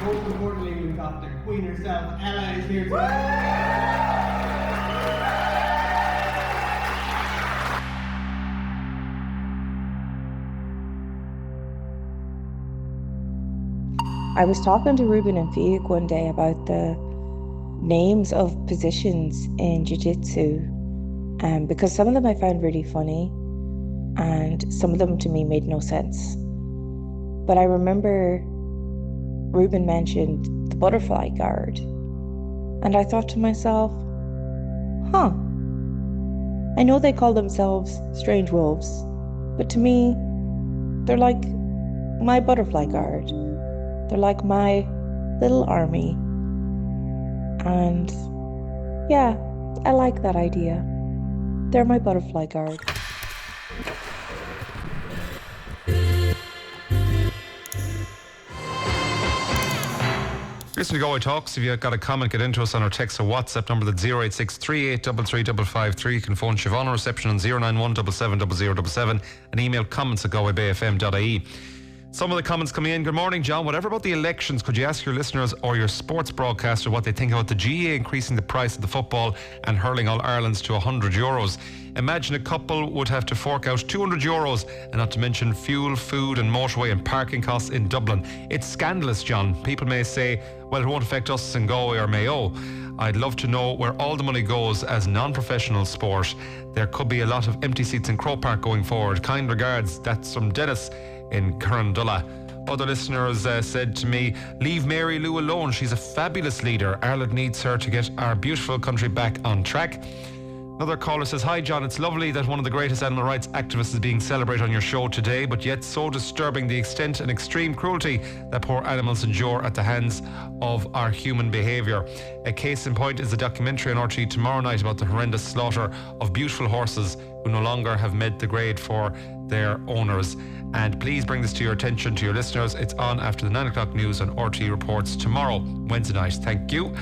Most importantly, we've got the Queen herself, Ella, is here today. I was talking to Ruben and Fiag one day about the names of positions in jiu-jitsu, because some of them I found really funny and some of them to me made no sense. But I remember Ruben mentioned the butterfly guard, and I thought to myself, I know they call themselves strange wolves, but to me, they're like my butterfly guard. They're like my little army. And yeah, I like that idea. They're my butterfly guard. Listen to Galway Talks. If you've got a comment, get into us on our text or WhatsApp number that's 086 3833 You can phone Siobhan on reception on 091 770077 and email comments@galwaybayfm.ie. Some of the comments coming in. Good morning, John. Whatever about the elections, could you ask your listeners or your sports broadcaster what they think about the GAA increasing the price of the football and hurling All Ireland's to €100? Imagine a couple would have to fork out €200, and not to mention fuel, food and motorway and parking costs in Dublin. It's scandalous, John. People may say, well, it won't affect us in Galway or Mayo. I'd love to know where all the money goes as non-professional sport. There could be a lot of empty seats in Croke Park going forward. Kind regards. That's from Dennis in Currandulla. Other listeners said to me, leave Mary Lou alone. She's a fabulous leader. Ireland needs her to get our beautiful country back on track. Another caller says, hi John, it's lovely that one of the greatest animal rights activists is being celebrated on your show today, but yet so disturbing the extent and extreme cruelty that poor animals endure at the hands of our human behaviour. A case in point is a documentary on RTÉ tomorrow night about the horrendous slaughter of beautiful horses who no longer have met the grade for their owners. And please bring this to your attention, to your listeners. It's on after the 9 o'clock news on RTÉ Reports tomorrow, Wednesday night. Thank you.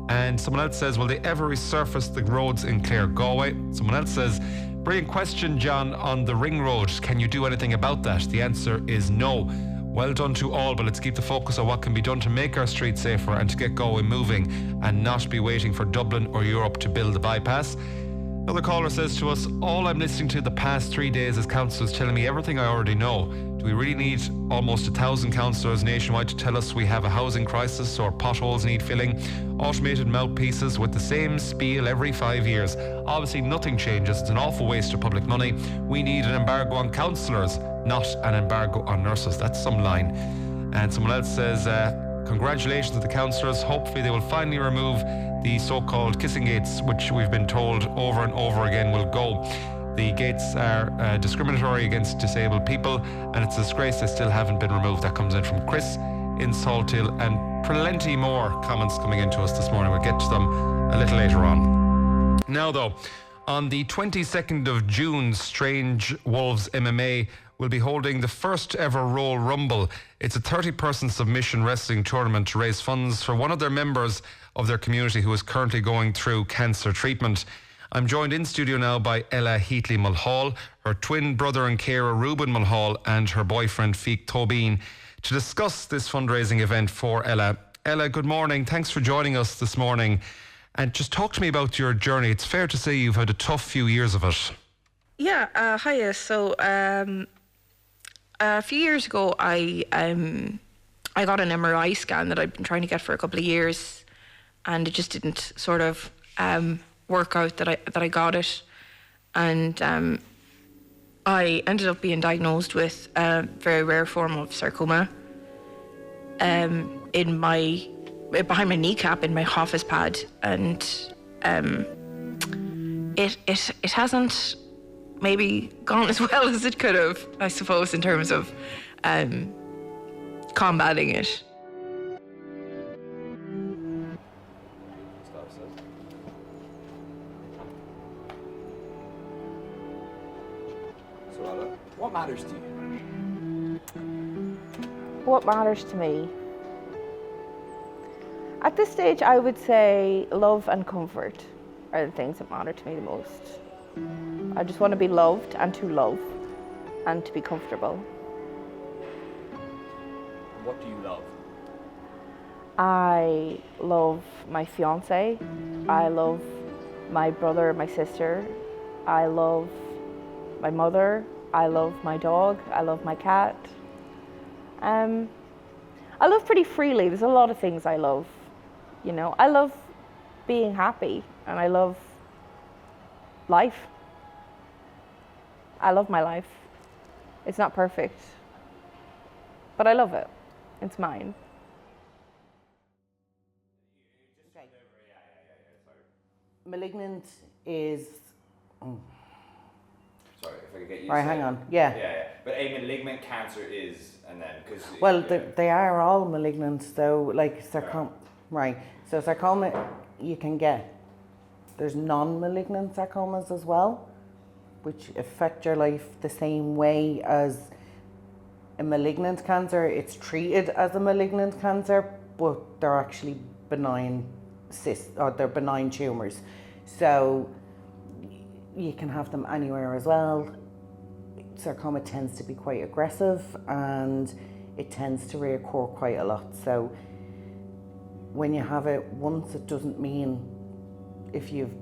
And someone else says, will they ever resurface the roads in Clare, Galway? Someone else says, brilliant question, John, on the ring road. Can you do anything about that? The answer is no. Well done to all, but let's keep the focus on what can be done to make our streets safer and to get Galway moving and not be waiting for Dublin or Europe to build the bypass. Another caller says to us, all I'm listening to the past 3 days is councillors telling me everything I already know. Do we really need almost 1,000 councillors nationwide to tell us we have a housing crisis or potholes need filling? Automated mouthpieces with the same spiel every 5 years. Obviously nothing changes. It's an awful waste of public money. We need an embargo on councillors, not an embargo on nurses. That's some line. And someone else says, congratulations to the councillors. Hopefully they will finally remove the so-called kissing gates, which we've been told over and over again will go. The gates are discriminatory against disabled people, and it's a disgrace they still haven't been removed. That comes in from Chris in Salthill, and plenty more comments coming into us this morning. We'll get to them a little later on. Now though, on the 22nd of June, Strange Wolves MMA will be holding the first ever Royal Rumble. It's a 30-person submission wrestling tournament to raise funds for one of their members of their community who is currently going through cancer treatment. I'm joined in studio now by Ella Heatley Mulhall, her twin brother and carer Reuben Mulhall, and her boyfriend Feek Tobin to discuss this fundraising event for Ella. Ella, good morning. Thanks for joining us this morning. And just talk to me about your journey. It's fair to say you've had a tough few years of it. Yeah, hiya. So a few years ago, I got an MRI scan that I'd been trying to get for a couple of years, and it just didn't sort of work out that I got it, and I ended up being diagnosed with a very rare form of sarcoma in my behind my kneecap in my office pad, and it hasn't maybe gone as well as it could have, I suppose, in terms of combating it. So Ella, what matters to you? What matters to me? At this stage, I would say love and comfort are the things that matter to me the most. I just want to be loved and to love and to be comfortable. What do you love? I love my fiance. I love my brother, my sister. I love my mother. I love my dog. I love my cat. I love pretty freely. There's a lot of things I love. You know, I love being happy, and I love life. I love my life. It's not perfect, but I love it. It's mine. Malignant is. Sorry, if I could get you. Right, to say hang it. on. Yeah. Yeah. But a malignant cancer is, and then because. Well, they are all malignant, though. Like sarcoma, right? So sarcoma, you can get. There's non-malignant sarcomas as well, which affect your life the same way as a malignant cancer. It's treated as a malignant cancer, but they're actually benign cysts, or they're benign tumours. So you can have them anywhere as well. Sarcoma tends to be quite aggressive, and it tends to reoccur quite a lot. So when you have it once, it doesn't mean if you've,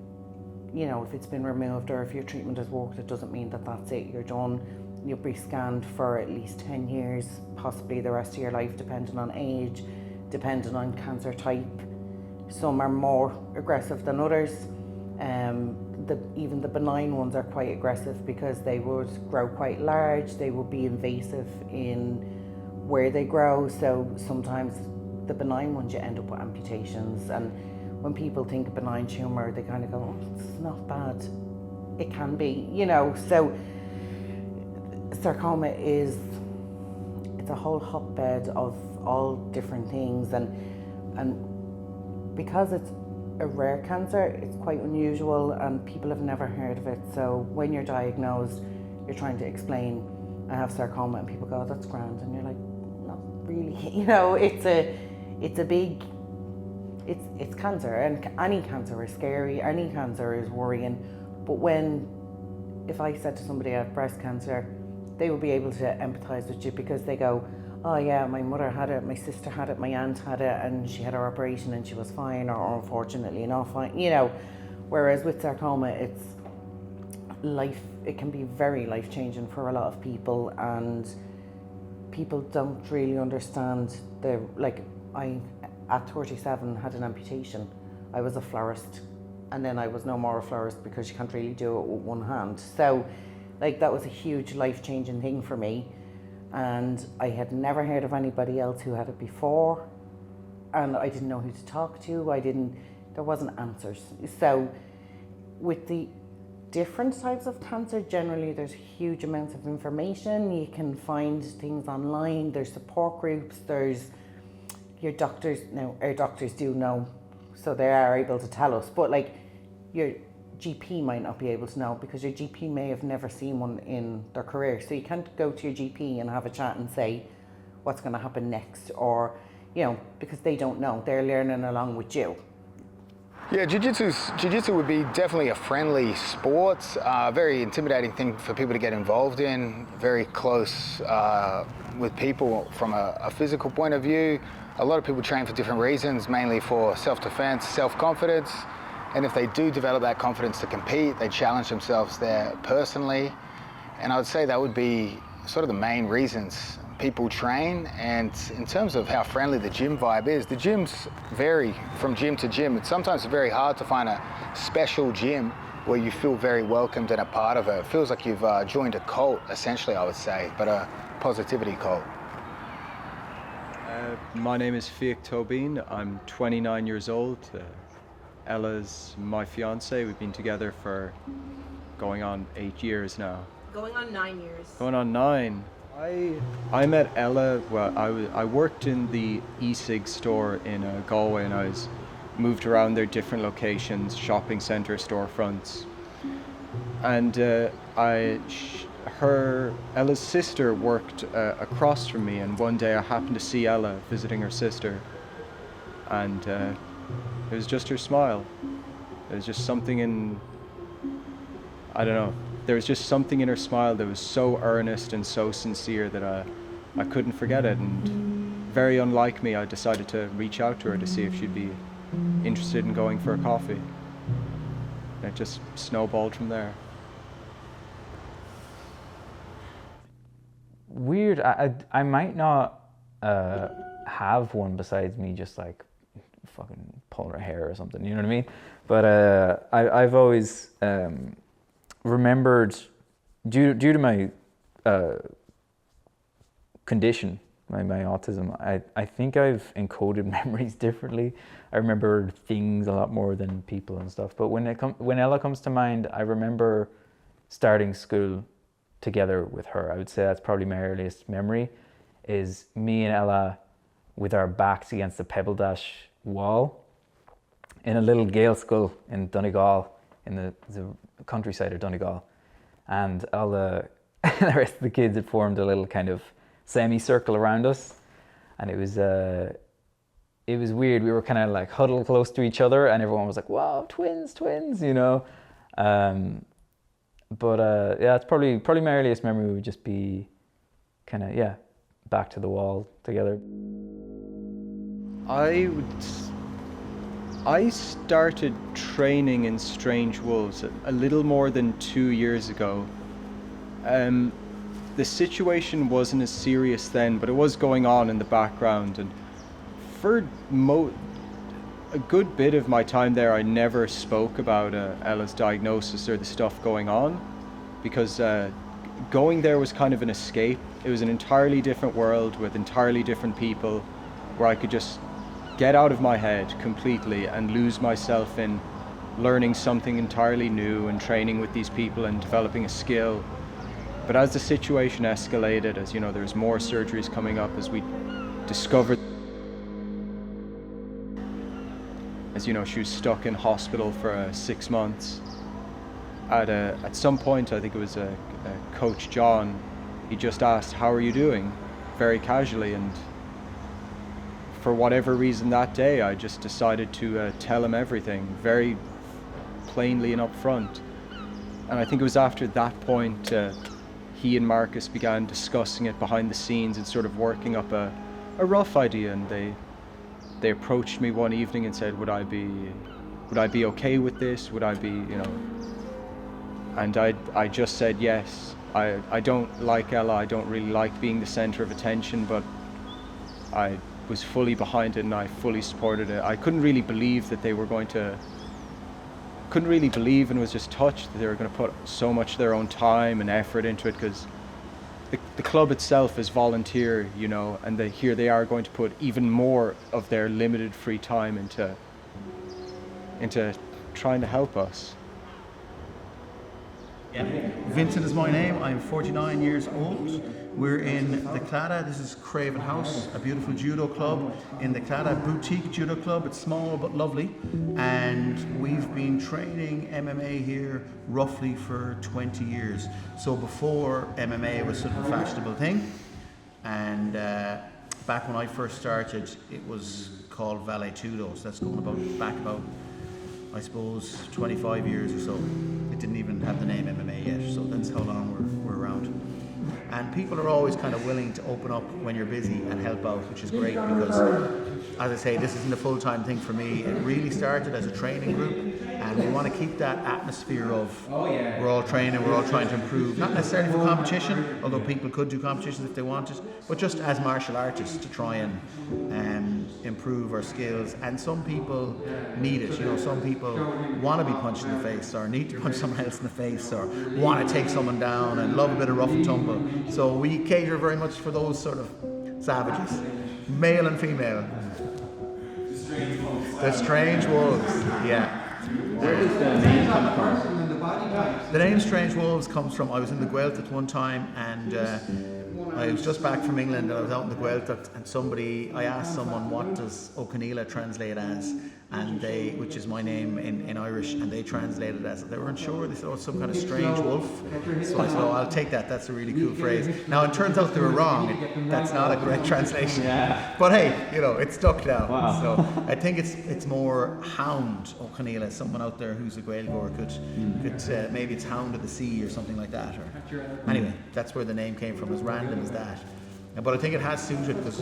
you know, if it's been removed or if your treatment has worked, it doesn't mean that that's it, you're done. You'll be scanned for at least 10 years, possibly the rest of your life, depending on age, depending on cancer type. Some are more aggressive than others. Even the benign ones are quite aggressive because they would grow quite large, they would be invasive in where they grow, so sometimes the benign ones you end up with amputations, and when people think a benign tumour, they kind of go, oh, it's not bad. It can be, you know. So sarcoma it's a whole hotbed of all different things, and because it's a rare cancer, it's quite unusual and people have never heard of it. So when you're diagnosed, you're trying to explain, I have sarcoma, and people go, oh, that's grand, and you're like, not really. You know, it's cancer, and any cancer is scary, any cancer is worrying. But if I said to somebody I have breast cancer, they would be able to empathise with you because they go, oh yeah, my mother had it, my sister had it, my aunt had it, and she had her operation and she was fine, or unfortunately not fine, you know. Whereas with sarcoma, it's life, it can be very life-changing for a lot of people, and people don't really understand I, at 37, had an amputation. I was a florist, and then I was no more a florist because you can't really do it with one hand. So that was a huge life-changing thing for me. And I had never heard of anybody else who had it before, and I didn't know who to talk to. There wasn't answers. So with the different types of cancer, generally there's huge amounts of information. You can find things online, there's support groups, there's your doctors. Now, our doctors do know, so they are able to tell us, but GP might not be able to know because your GP may have never seen one in their career. So you can't go to your GP and have a chat and say what's going to happen next, or, you know, because they don't know. They're learning along with you. Yeah, jiu-jitsu would be definitely a friendly sport, very intimidating thing for people to get involved in, very close with people from a physical point of view. A lot of people train for different reasons, mainly for self-defense, self-confidence, and if they do develop that confidence to compete, they challenge themselves there personally. And I would say that would be sort of the main reasons people train. And in terms of how friendly the gym vibe is, the gyms vary from gym to gym. It's sometimes very hard to find a special gym where you feel very welcomed and a part of it. It feels like you've joined a cult, essentially, I would say, but a positivity cult. My name is Phelan. I'm 29 years old. Ella's my fiance. We've been together for going on 8 years now. Going on 9 years. Going on 9. I met Ella, well, I worked in the e-cig store in Galway, and I was moved around their different locations, shopping centre, storefronts. And Ella's sister worked across from me, and one day I happened to see Ella visiting her sister, and it was just her smile. There was just something in, I don't know, there was just something in her smile that was so earnest and so sincere that I couldn't forget it. And very unlike me, I decided to reach out to her to see if she'd be interested in going for a coffee. And it just snowballed from there. Weird. I might not have one besides me just like fucking pulling her hair or something, you know what I mean? But I've always remembered, due to my condition, my autism, I think I've encoded memories differently. I remember things a lot more than people and stuff. But when Ella comes to mind, I remember starting school together with her. I would say that's probably my earliest memory, is me and Ella with our backs against the Pebble Dash wall in a little Gael school in Donegal, in the countryside of Donegal. And all the rest of the kids had formed a little kind of semicircle around us. And it was weird. We were kind of like huddled close to each other, and everyone was like, wow, twins, you know? Yeah, it's probably my earliest memory would just be kind of, yeah, back to the wall together. I started training in Strange Wolves a little more than 2 years ago. The situation wasn't as serious then, but it was going on in the background. And for a good bit of my time there, I never spoke about Ella's diagnosis or the stuff going on, because going there was kind of an escape. It was an entirely different world with entirely different people, where I could just get out of my head completely and lose myself in learning something entirely new and training with these people and developing a skill. But as the situation escalated, as you know, there's more surgeries coming up, as we discovered, as you know, she was stuck in hospital for 6 months. At some point, I think it was Coach John, he just asked, "How are you doing?" very casually, and for whatever reason that day, I just decided to tell him everything very plainly and upfront. And I think it was after that point he and Marcus began discussing it behind the scenes and sort of working up a rough idea. And they approached me one evening and said, would I be okay with this? Would I be, you know? And I just said yes. I don't like Ella. I don't really like being the center of attention, but I was fully behind it and I fully supported it. I couldn't really believe that they were going to, couldn't really believe and was just touched that they were going to put so much of their own time and effort into it, because the club itself is volunteer, you know, and here they are going to put even more of their limited free time into trying to help us. Yeah. Vincent is my name. I'm 49 years old. We're in the Claddagh. This is Craven House, a beautiful judo club in the Claddagh boutique judo club. It's small but lovely, and we've been training MMA here roughly for 20 years. So before MMA was sort of a fashionable thing, and back when I first started, it was called Valet Tudo. So that's going back about, I suppose, 25 years or so. It didn't even have the name MMA yet, so that's how long we're around. And people are always kind of willing to open up when you're busy and help out, which is great because, as I say, this isn't a full-time thing for me. It really started as a training group, and we want to keep that atmosphere of we're all training, we're all trying to improve, not necessarily for competition, although people could do competitions if they wanted, but just as martial artists to try and improve our skills. And some people need it, you know, some people want to be punched in the face or need to punch someone else in the face or want to take someone down and love a bit of rough and tumble. So we cater very much for those sort of savages, male and female. The strange wolves, yeah. Where does the name come from? The name Strange Wolves comes from, I was in the Gaeltacht at one time, and I was just back from England and I was out in the Gaeltacht, and I asked someone, what does O'Conneilla translate as, and which is my name in Irish, and they translated it as, they weren't sure, they said, oh, it's some kind of strange wolf. So I said, oh, I'll take that, that's a really cool phrase. Now it turns out they were wrong, that's not a correct translation. But hey, you know, it's stuck now. Wow. So I think it's more Hound O'Conneilla, someone out there who's a Gaeilgeoir could maybe it's Hound of the Sea or something like that. Or anyway, that's where the name came from, as random as that. But I think it has suited, because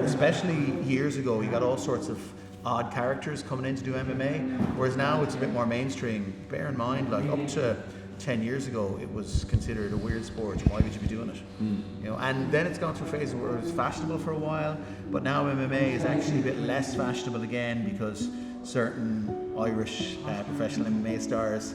especially years ago, you got all sorts of odd characters coming in to do MMA, whereas now it's a bit more mainstream. Bear in mind, like up to 10 years ago, it was considered a weird sport. Why would you be doing it? You know, and then it's gone through phases where it was fashionable for a while, but now MMA is actually a bit less fashionable again, because certain Irish professional MMA stars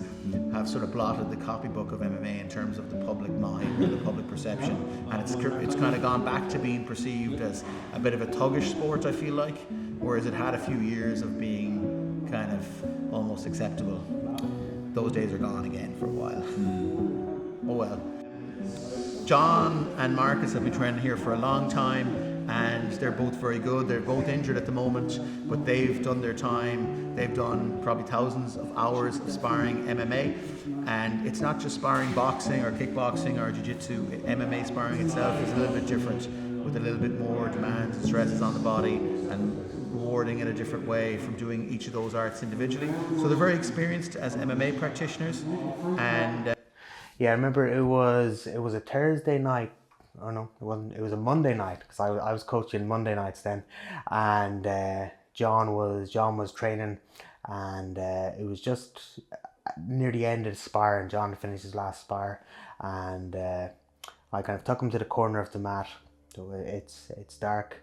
have sort of blotted the copybook of MMA in terms of the public mind or the public perception, and it's kind of gone back to being perceived as a bit of a thuggish sport, I feel like, whereas it had a few years of being kind of almost acceptable. Those days are gone again for a while. Oh well. John and Marcus have been training here for a long time, and they're both very good. They're both injured at the moment, but they've done their time. They've done probably thousands of hours of sparring MMA, and it's not just sparring boxing or kickboxing or jiu-jitsu. MMA sparring itself is a little bit different, with a little bit more demands and stresses on the body, and rewarding in a different way from doing each of those arts individually. So they're very experienced as MMA practitioners, and yeah, I remember it was a Thursday night. Oh no, it wasn't. It was a Monday night, because I was coaching Monday nights then, and John was training, and it was just near the end of the spar, and John finished his last spar, and I kind of took him to the corner of the mat. So it's dark,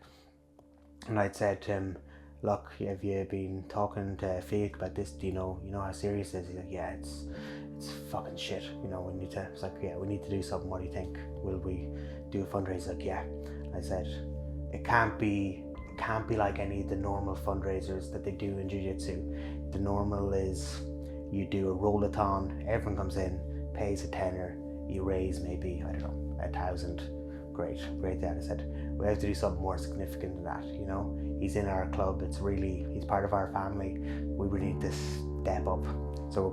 and I'd said to him, "Look, have you been talking to Phelan about this? Do you know how serious it is?" He's like, "Yeah, it's fucking shit. You know, we need to." It's like, "Yeah, we need to do something. What do you think? Will we do a fundraiser?" He's like, "Yeah." I said, "It can't be like any of the normal fundraisers that they do in jiu-jitsu. The normal is you do a roll-a-thon. Everyone comes in, pays a tenner, you raise maybe, I don't know, 1,000. Great that." I said, "We have to do something more significant than that, you know? He's in our club, he's part of our family. We really need to step up. So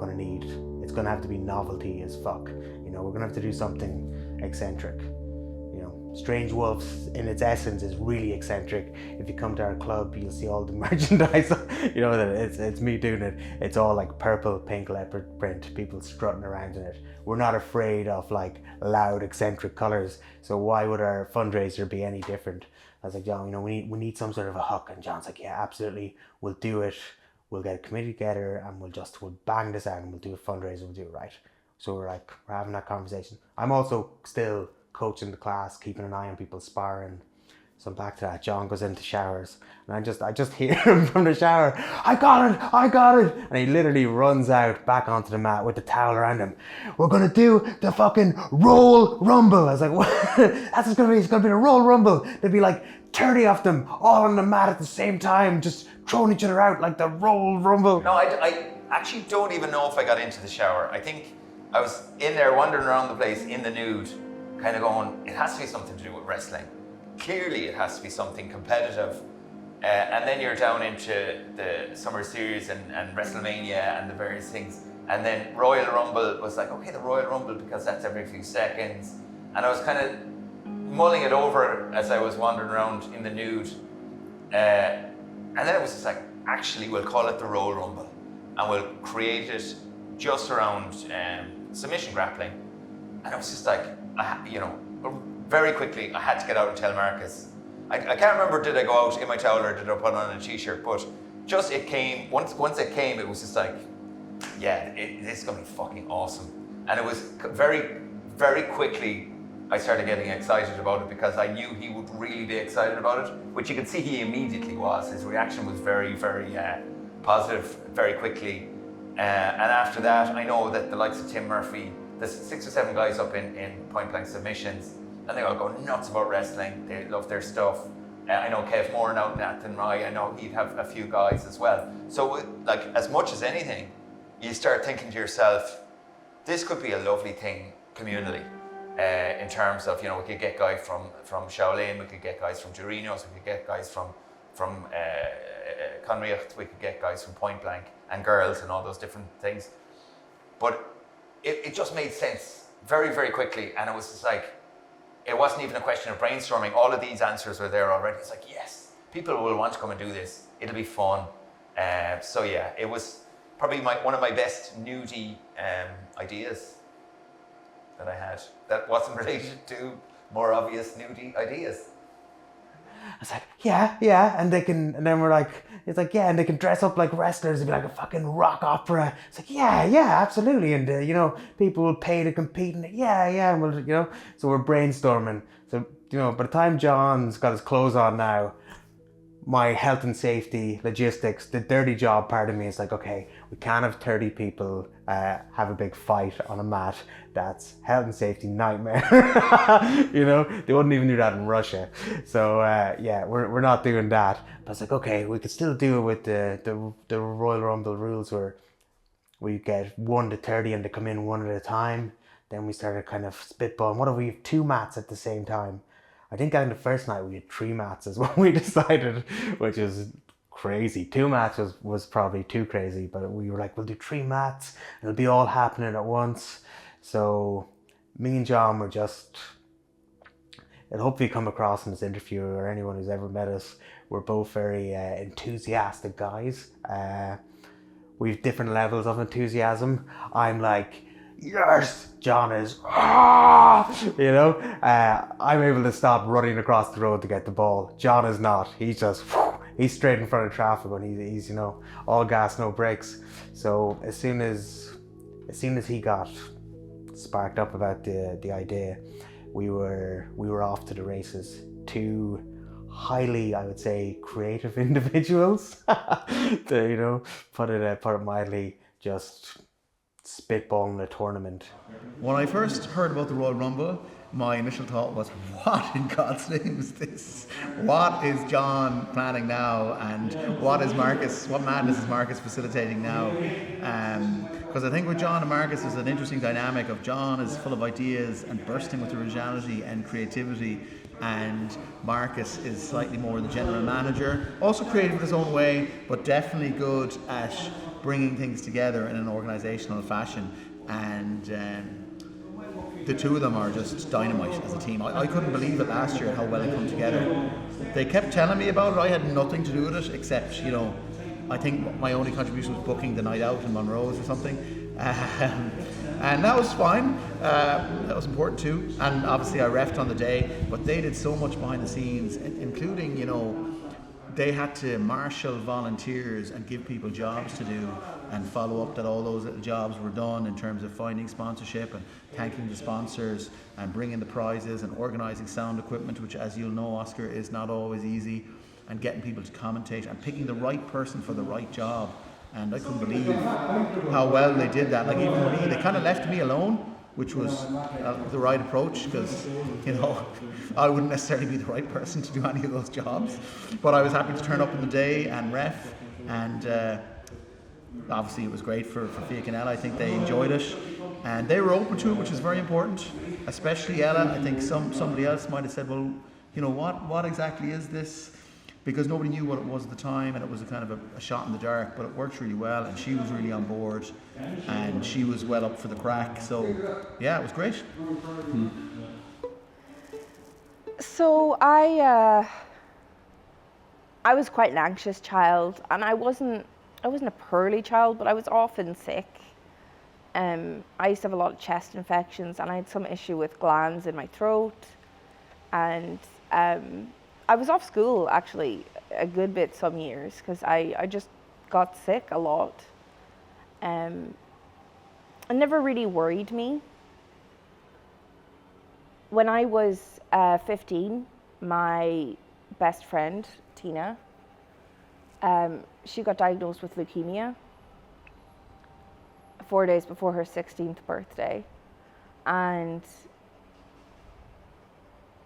it's gonna have to be novelty as fuck. You know, we're gonna have to do something eccentric. You know, Strange Wolves in its essence is really eccentric. If you come to our club, you'll see all the merchandise, you know, that it's me doing it. It's all like purple, pink leopard print, people strutting around in it. We're not afraid of like loud, eccentric colors. So why would our fundraiser be any different?" I was like, "John, you know, we need some sort of a hook." And John's like, "Yeah, absolutely. We'll do it. We'll get a committee together and we'll bang this out and we'll do a fundraiser. We'll do it right." So we're having that conversation. I'm also still coaching the class, keeping an eye on people sparring. So I'm back to that. John goes into showers, and I just hear him from the shower, I got it! And he literally runs out back onto the mat with the towel around him. "We're gonna do the fucking roll rumble." I was like, "What?" That's what it's gonna be the roll rumble. There'd be like 30 of them all on the mat at the same time, just throwing each other out like the roll rumble. No, I actually don't even know if I got into the shower. I think I was in there wandering around the place in the nude, kind of going, it has to be something to do with wrestling. Clearly it has to be something competitive. And then you're down into the Summer Series and WrestleMania and the various things. And then Royal Rumble was like, okay, the Royal Rumble, because that's every few seconds. And I was kind of mulling it over as I was wandering around in the nude. And then it was just like, actually, we'll call it the Royal Rumble. And we'll create it just around submission grappling. And I was just like, very quickly, I had to get out and tell Marcus. I can't remember, did I go out in my towel or did I put on a t-shirt, but just it came, once it came, it was just like, yeah, this is gonna be fucking awesome. And it was very, very quickly, I started getting excited about it because I knew he would really be excited about it, which you could see he immediately was. His reaction was very, very positive very quickly. And after that, I know that the likes of Tim Murphy, there's 6 or 7 guys up in point blank submissions, and they all go nuts about wrestling. They love their stuff. I know Kev Moore out in Athenry. I know he'd have a few guys as well. So, like, as much as anything, you start thinking to yourself, this could be a lovely thing communally. In terms of, we could get guys from Shaolin, we could get guys from Jurinos, we could get guys from Conriacht, we could get guys from Point Blank and girls and all those different things. But it just made sense very, very quickly, and it was just like, it wasn't even a question of brainstorming. All of these answers were there already. It's like, yes, people will want to come and do this. It'll be fun. So yeah, it was probably one of my best nudie ideas that I had that wasn't related to more obvious nudie ideas. I was like, yeah, and then we're like, it's like, yeah, and they can dress up like wrestlers, it'd be like a fucking rock opera. It's like, yeah, absolutely, and people will pay to compete, and and we'll, so we're brainstorming. So, by the time John's got his clothes on now, my health and safety, logistics, the dirty job part of me is like, okay, we can't have 30 people have a big fight on a mat. That's health and safety nightmare. They wouldn't even do that in Russia. So we're not doing that. But it's like, okay, we could still do it with the Royal Rumble rules where we get 1 to 30 and they come in one at a time. Then we started kind of spitballing. What if we have 2 mats at the same time? I think on the first night we had 3 mats is what we decided, which is crazy. 2 mats was probably too crazy, but we were like, we'll do 3 mats and it'll be all happening at once. So me and John were just, it'll hopefully come across in this interview or anyone who's ever met us, we're both very enthusiastic guys. We have different levels of enthusiasm. I'm like, yes, John is, I'm able to stop running across the road to get the ball. John is not. He's just, he's straight in front of traffic and he's all gas, no brakes. So as soon as he got sparked up about the idea, we were off to the races. 2 highly, I would say, creative individuals. To, put it mildly, just spitballing a tournament. When I first heard about the Royal Rumble, my initial thought was, what in God's name is this? What is John planning now? And what madness is Marcus facilitating now? Because I think with John and Marcus there's an interesting dynamic of John is full of ideas and bursting with originality and creativity, and Marcus is slightly more the general manager, also creative in his own way, but definitely good at bringing things together in an organizational fashion. And the 2 of them are just dynamite as a team. I couldn't believe it last year how well it come together. They kept telling me about it. I had nothing to do with it except, I think my only contribution was booking the night out in Monroe's or something. And that was fine. That was important too. And obviously I reffed on the day, but they did so much behind the scenes, including, they had to marshal volunteers and give people jobs to do and follow up that all those little jobs were done in terms of finding sponsorship and thanking the sponsors and bringing the prizes and organising sound equipment, which, as you'll know, Oscar, is not always easy, and getting people to commentate and picking the right person for the right job. And I couldn't believe how well they did that. Like, even me, they kind of left me alone, which was the right approach, because I wouldn't necessarily be the right person to do any of those jobs, but I was happy to turn up in the day and ref, and obviously it was great for Phelan. I think they enjoyed it. And they were open to it, which is very important, especially Ella. I think somebody else might have said, well, you know, what exactly is this? Because nobody knew what it was at the time, and it was a kind of a shot in the dark, but it worked really well, and she was really on board, and she was well up for the crack. So yeah, it was great. So I was quite an anxious child, and I wasn't a poorly child, but I was often sick. I used to have a lot of chest infections, and I had some issue with glands in my throat, and I was off school actually a good bit some years because I just got sick a lot. It never really worried me. When I was 15, my best friend, Tina, she got diagnosed with leukemia 4 days before her 16th birthday. And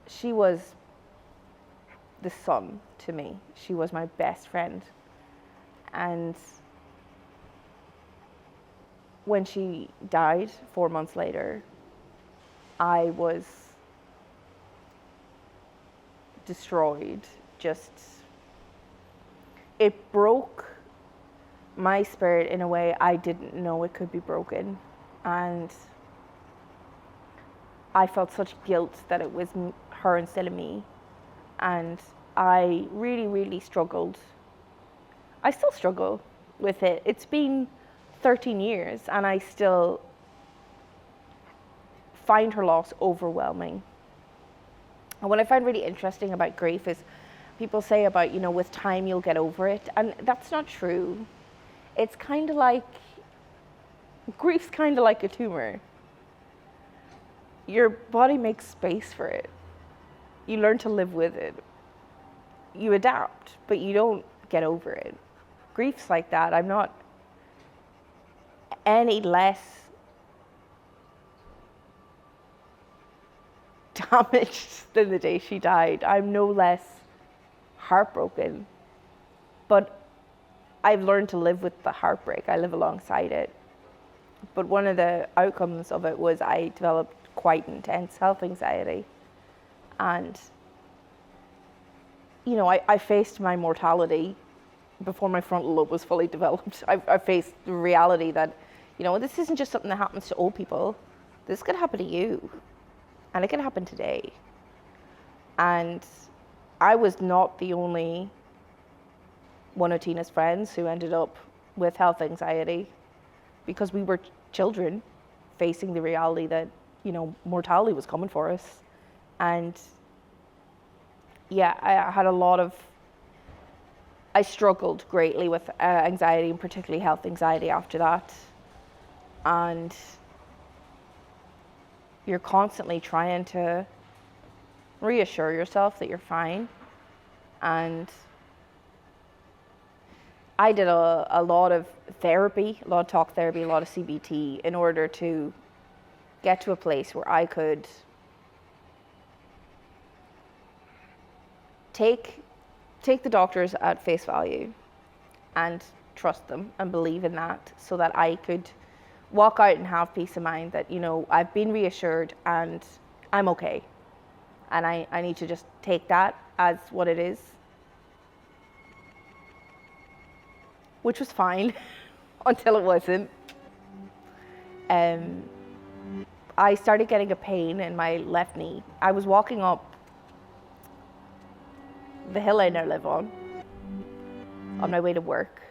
she was the sun to me. She was my best friend. And when she died 4 months later, I was destroyed. It broke my spirit in a way I didn't know it could be broken. And I felt such guilt that it was her instead of me. And I really, really struggled. I still struggle with it. It's been 13 years and I still find her loss overwhelming. And what I find really interesting about grief is people say about, you know, with time you'll get over it. And that's not true. It's kind of like, grief's kind of like a tumor. Your body makes space for it. You learn to live with it. You adapt, but you don't get over it. Grief's like that. I'm not any less damaged than the day she died. I'm no less heartbroken, but I've learned to live with the heartbreak. I live alongside it. But one of the outcomes of it was I developed quite intense health anxiety. And, you know, I faced my mortality before my frontal lobe was fully developed. I faced the reality that, you know, this isn't just something that happens to old people. This could happen to you. And it can happen today. And I was not the only one of Tina's friends who ended up with health anxiety, because we were children facing the reality that, you know, mortality was coming for us. And yeah, I struggled greatly with anxiety, and particularly health anxiety after that. And you're constantly trying to reassure yourself that you're fine. And I did a lot of therapy, a lot of talk therapy, a lot of CBT in order to get to a place where I could take the doctors at face value and trust them and believe in that, so that I could walk out and have peace of mind that, you know, I've been reassured and I'm okay. And I need to just take that as what it is. Which was fine until it wasn't. I started getting a pain in my left knee. I was walking up the hill I now live on my way to work.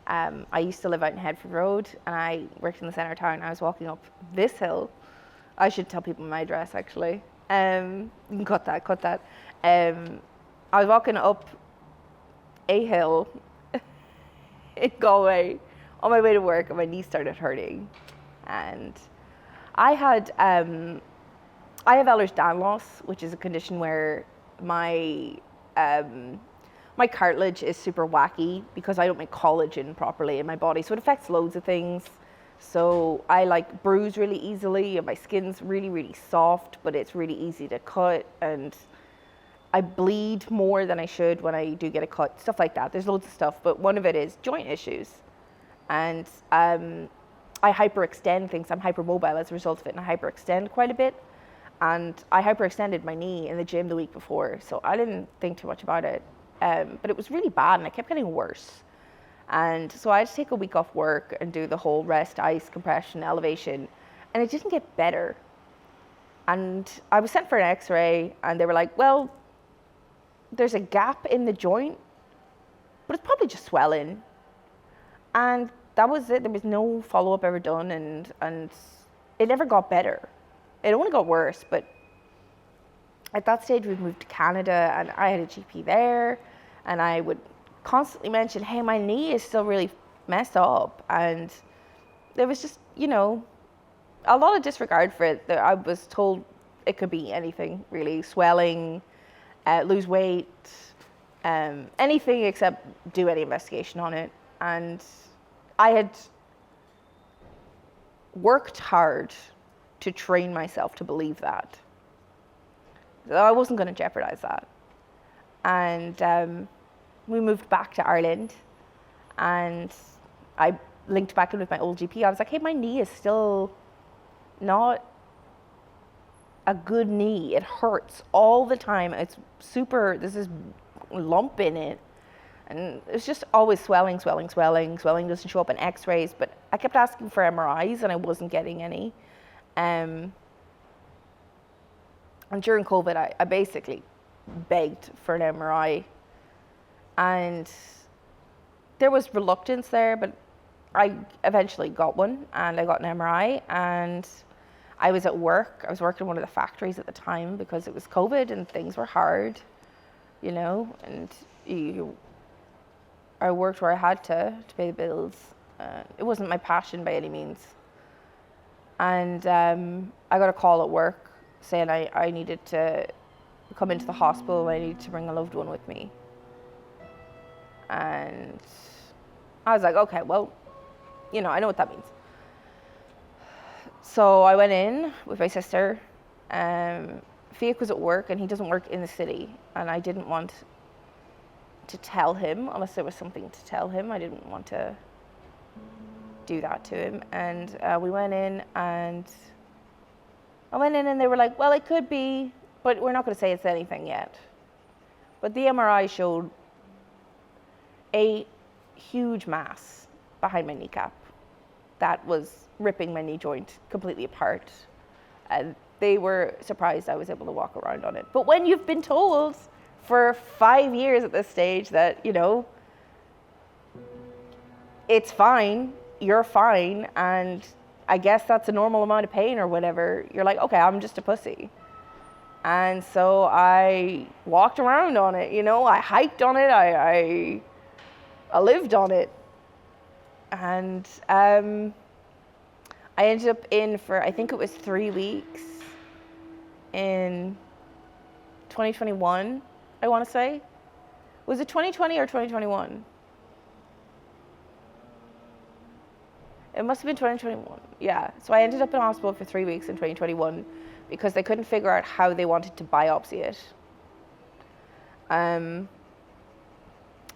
I used to live out in Headford Road, and I worked in the centre of town. I was walking up this hill. I should tell people my address, actually. You can cut that. I was walking up a hill in Galway on my way to work, and my knee started hurting. And I have Ehlers-Danlos, which is a condition where my cartilage is super wacky because I don't make collagen properly in my body, so it affects loads of things. So I like bruise really easily, and my skin's really, really soft, but it's really easy to cut, and I bleed more than I should when I do get a cut, stuff like that. There's loads of stuff, but one of it is joint issues. And I I hyperextend things. I'm hypermobile as a result of it, and I hyperextend quite a bit. And I hyperextended my knee in the gym the week before, so I didn't think too much about it. But it was really bad, and it kept getting worse. And so I had to take a week off work and do the whole rest, ice, compression, elevation, and it didn't get better. And I was sent for an x-ray, and they were like, well, there's a gap in the joint, but it's probably just swelling. And that was it. There was no follow-up ever done, and it never got better. It only got worse, but at that stage we'd moved to Canada, and I had a GP there, and I would constantly mention, hey, my knee is still really messed up. And there was just, you know, a lot of disregard for it. I was told it could be anything, really. Swelling, lose weight, anything except do any investigation on it. And I had worked hard to train myself to believe that. So I wasn't going to jeopardize that. And we moved back to Ireland, and I linked back in with my old GP. I was like, hey, my knee is still not a good knee. It hurts all the time. It's super, there's this lump in it. And it's just always swelling. Swelling doesn't show up in x-rays, but I kept asking for MRIs and I wasn't getting any. And during COVID, I basically begged for an MRI. And there was reluctance there, but I eventually got one, and I got an MRI, and I was at work. I was working in one of the factories at the time because it was COVID and things were hard, you know, and I worked where I had to pay the bills. It wasn't my passion by any means. And I got a call at work saying I needed to come into the hospital, I needed to bring a loved one with me. And I was like, okay, well, you know, I know what that means. So I went in with my sister. Fiach was at work, and he doesn't work in the city, and I didn't want to tell him unless there was something to tell him. I didn't want to do that to him. And we went in, and they were like, well, it could be, but we're not going to say it's anything yet. But the MRI showed a huge mass behind my kneecap that was ripping my knee joint completely apart. And they were surprised I was able to walk around on it. But when you've been told for 5 years at this stage that, you know, it's fine, you're fine, and I guess that's a normal amount of pain or whatever, you're like, okay, I'm just a pussy. And so I walked around on it, you know, I hiked on it, I lived on it. And I ended up in for, I think it was 3 weeks in 2021, I want to say. Was it 2020 or 2021? It must have been 2021, yeah. So I ended up in hospital for 3 weeks in 2021 because they couldn't figure out how they wanted to biopsy it.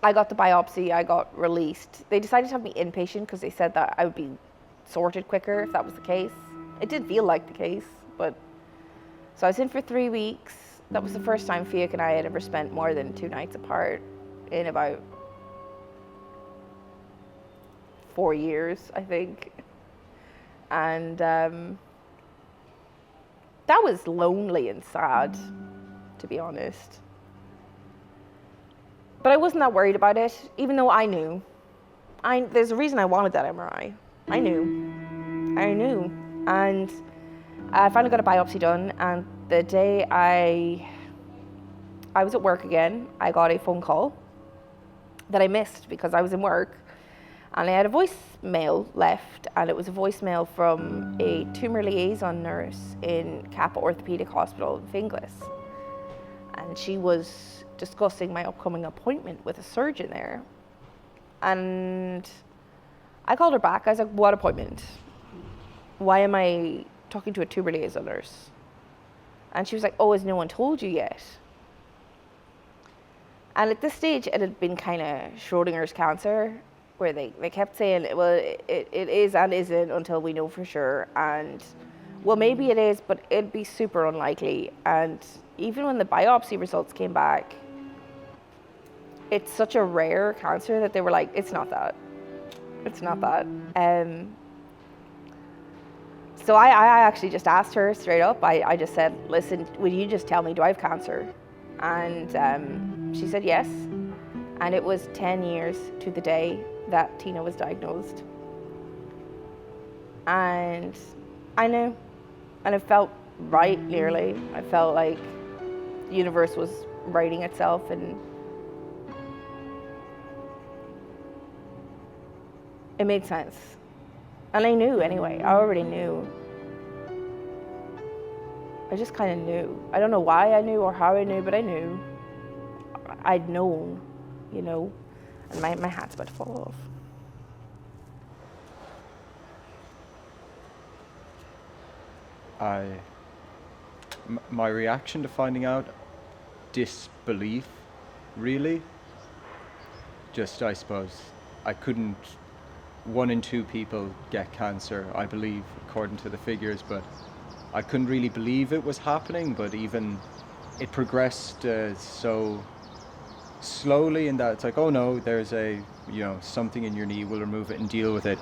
I got the biopsy, I got released. They decided to have me inpatient because they said that I would be sorted quicker if that was the case. It did feel like the case, but... So I was in for 3 weeks. That was the first time Fiach and I had ever spent more than 2 nights apart in about 4 years, I think. And that was lonely and sad, to be honest. But I wasn't that worried about it, even though I knew. There's a reason I wanted that MRI. I knew. And I finally got a biopsy done, and the day I was at work again, I got a phone call that I missed because I was in work, and I had a voicemail left, and it was a voicemail from a tumor liaison nurse in Kappa Orthopedic Hospital in Finglas. And she was discussing my upcoming appointment with a surgeon there. And I called her back. I was like, what appointment? Why am I talking to a tumor liaison nurse? And she was like, oh, has no one told you yet? And at this stage, it had been kind of Schrodinger's cancer. where they kept saying, well, it is and isn't until we know for sure. And, well, maybe it is, but it'd be super unlikely. And even when the biopsy results came back, it's such a rare cancer that they were like, it's not that. It's not that. So I actually just asked her straight up. I just said, listen, will you just tell me, do I have cancer? And she said yes. And it was 10 years to the day that Tina was diagnosed. And I knew. And it felt right, nearly. I felt like the universe was righting itself, and it made sense. And I knew anyway. I already knew. I just kind of knew. I don't know why I knew or how I knew, but I knew. I'd known, you know. And my hat's about to fall off. My reaction to finding out, disbelief, really. Just, I suppose, I couldn't. 1 in 2 people get cancer, I believe, according to the figures, but I couldn't really believe it was happening. But even it progressed so slowly, in that it's like, oh no, there's something in your knee, we'll remove it and deal with it.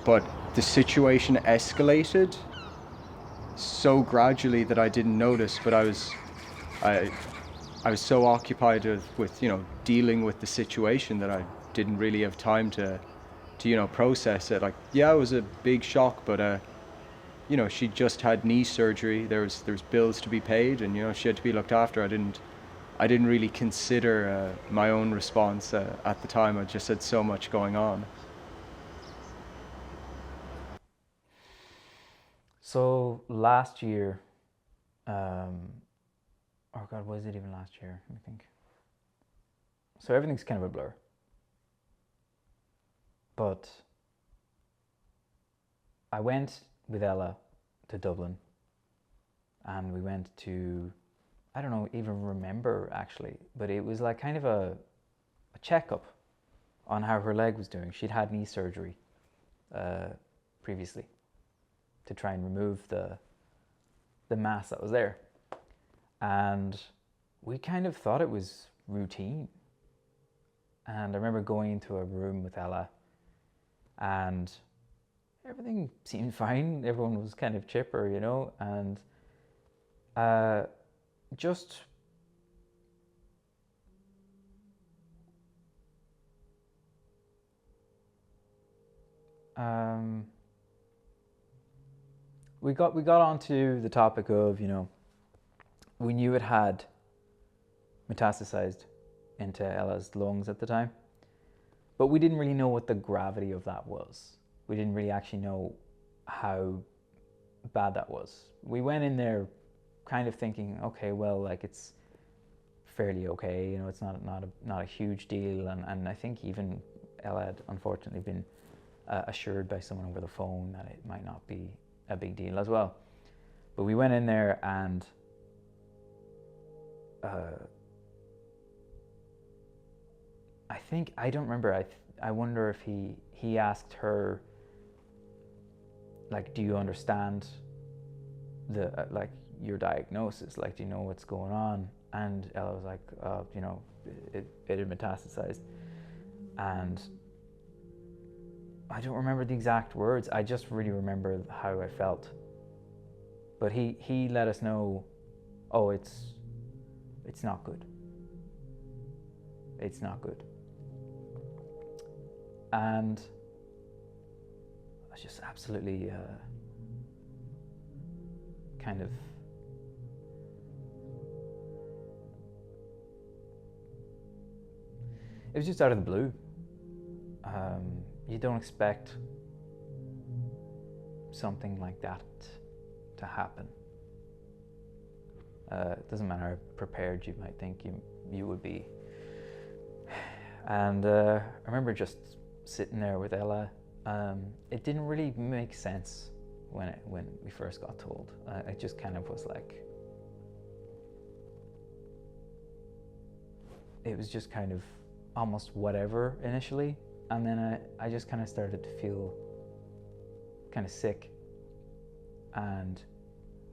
But the situation escalated so gradually that I didn't notice. But I was so occupied with dealing with the situation that I didn't really have time to process it. Like, yeah, it was a big shock, but she just had knee surgery. There's bills to be paid, and she had to be looked after. I didn't really consider my own response at the time. I just had so much going on. So last year, oh God, was it even last year? Let me think. So everything's kind of a blur. But I went with Ella to Dublin, and we went to, I don't even remember actually, but it was like kind of a checkup on how her leg was doing. She'd had knee surgery previously to try and remove the mass that was there. And we kind of thought it was routine. And I remember going into a room with Ella, and everything seemed fine. Everyone was kind of chipper, and just we got onto the topic of, we knew it had metastasized into Ella's lungs at the time, but we didn't really know what the gravity of that was. We didn't really actually know how bad that was. We went in there kind of thinking, okay, well, like, it's fairly okay, it's not a huge deal, and I think even Ella had unfortunately been assured by someone over the phone that it might not be a big deal as well. But we went in there, and I don't remember. I wonder if he asked her, like, do you understand your diagnosis? Like, do you know what's going on? And Ella was like, it had metastasized. And I don't remember the exact words. I just really remember how I felt. But he let us know, oh, it's not good. It's not good. And I was just absolutely kind of it was just out of the blue. You don't expect something like that to happen. It doesn't matter how prepared you might think you would be. And I remember just sitting there with Ella. It didn't really make sense when we first got told. It just kind of was like, it was just kind of almost whatever initially. And then I just kind of started to feel kind of sick, and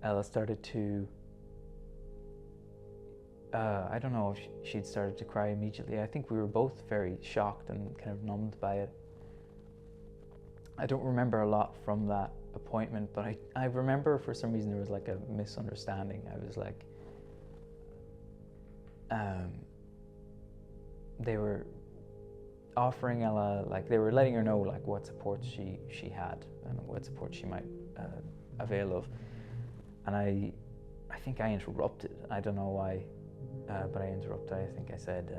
Ella started to, I don't know if she'd started to cry immediately. I think we were both very shocked and kind of numbed by it. I don't remember a lot from that appointment, but I remember for some reason there was like a misunderstanding. I was like, they were offering Ella, like they were letting her know like what support she had and what support she might avail of. And I think I interrupted. I don't know why, but I interrupted. I think I said,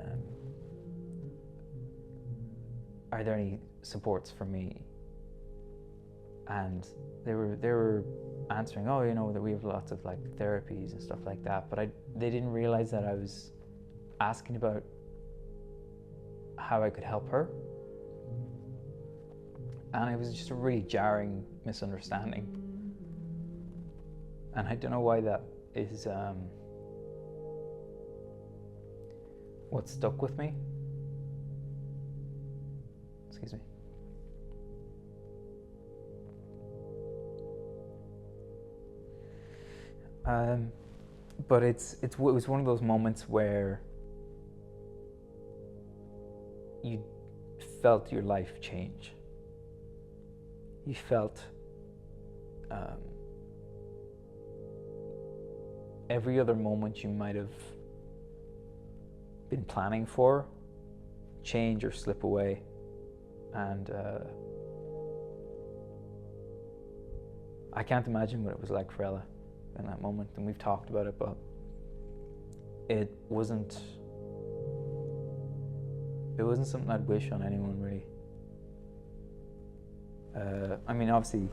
are there any supports for me? And they were answering, oh, you know, that we have lots of like therapies and stuff like that. But they didn't realize that I was asking about how I could help her. And it was just a really jarring misunderstanding. And I don't know why that is what stuck with me. Excuse me. But it was one of those moments where you felt your life change. You felt every other moment you might have been planning for change or slip away. And I can't imagine what it was like for Ella in that moment, and we've talked about it, but it wasn't something I'd wish on anyone, really. I mean, obviously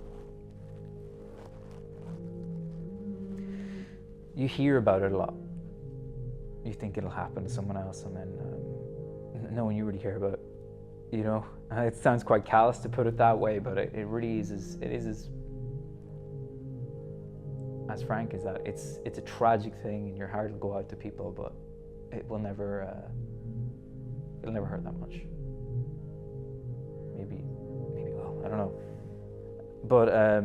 you hear about it a lot. You think it'll happen to someone else, and then no one you really care about, you know. It sounds quite callous to put it that way, but it really is as frank as that. It's a tragic thing, and your heart will go out to people, but it will never it'll never hurt that much. Maybe it will, I don't know. But yeah,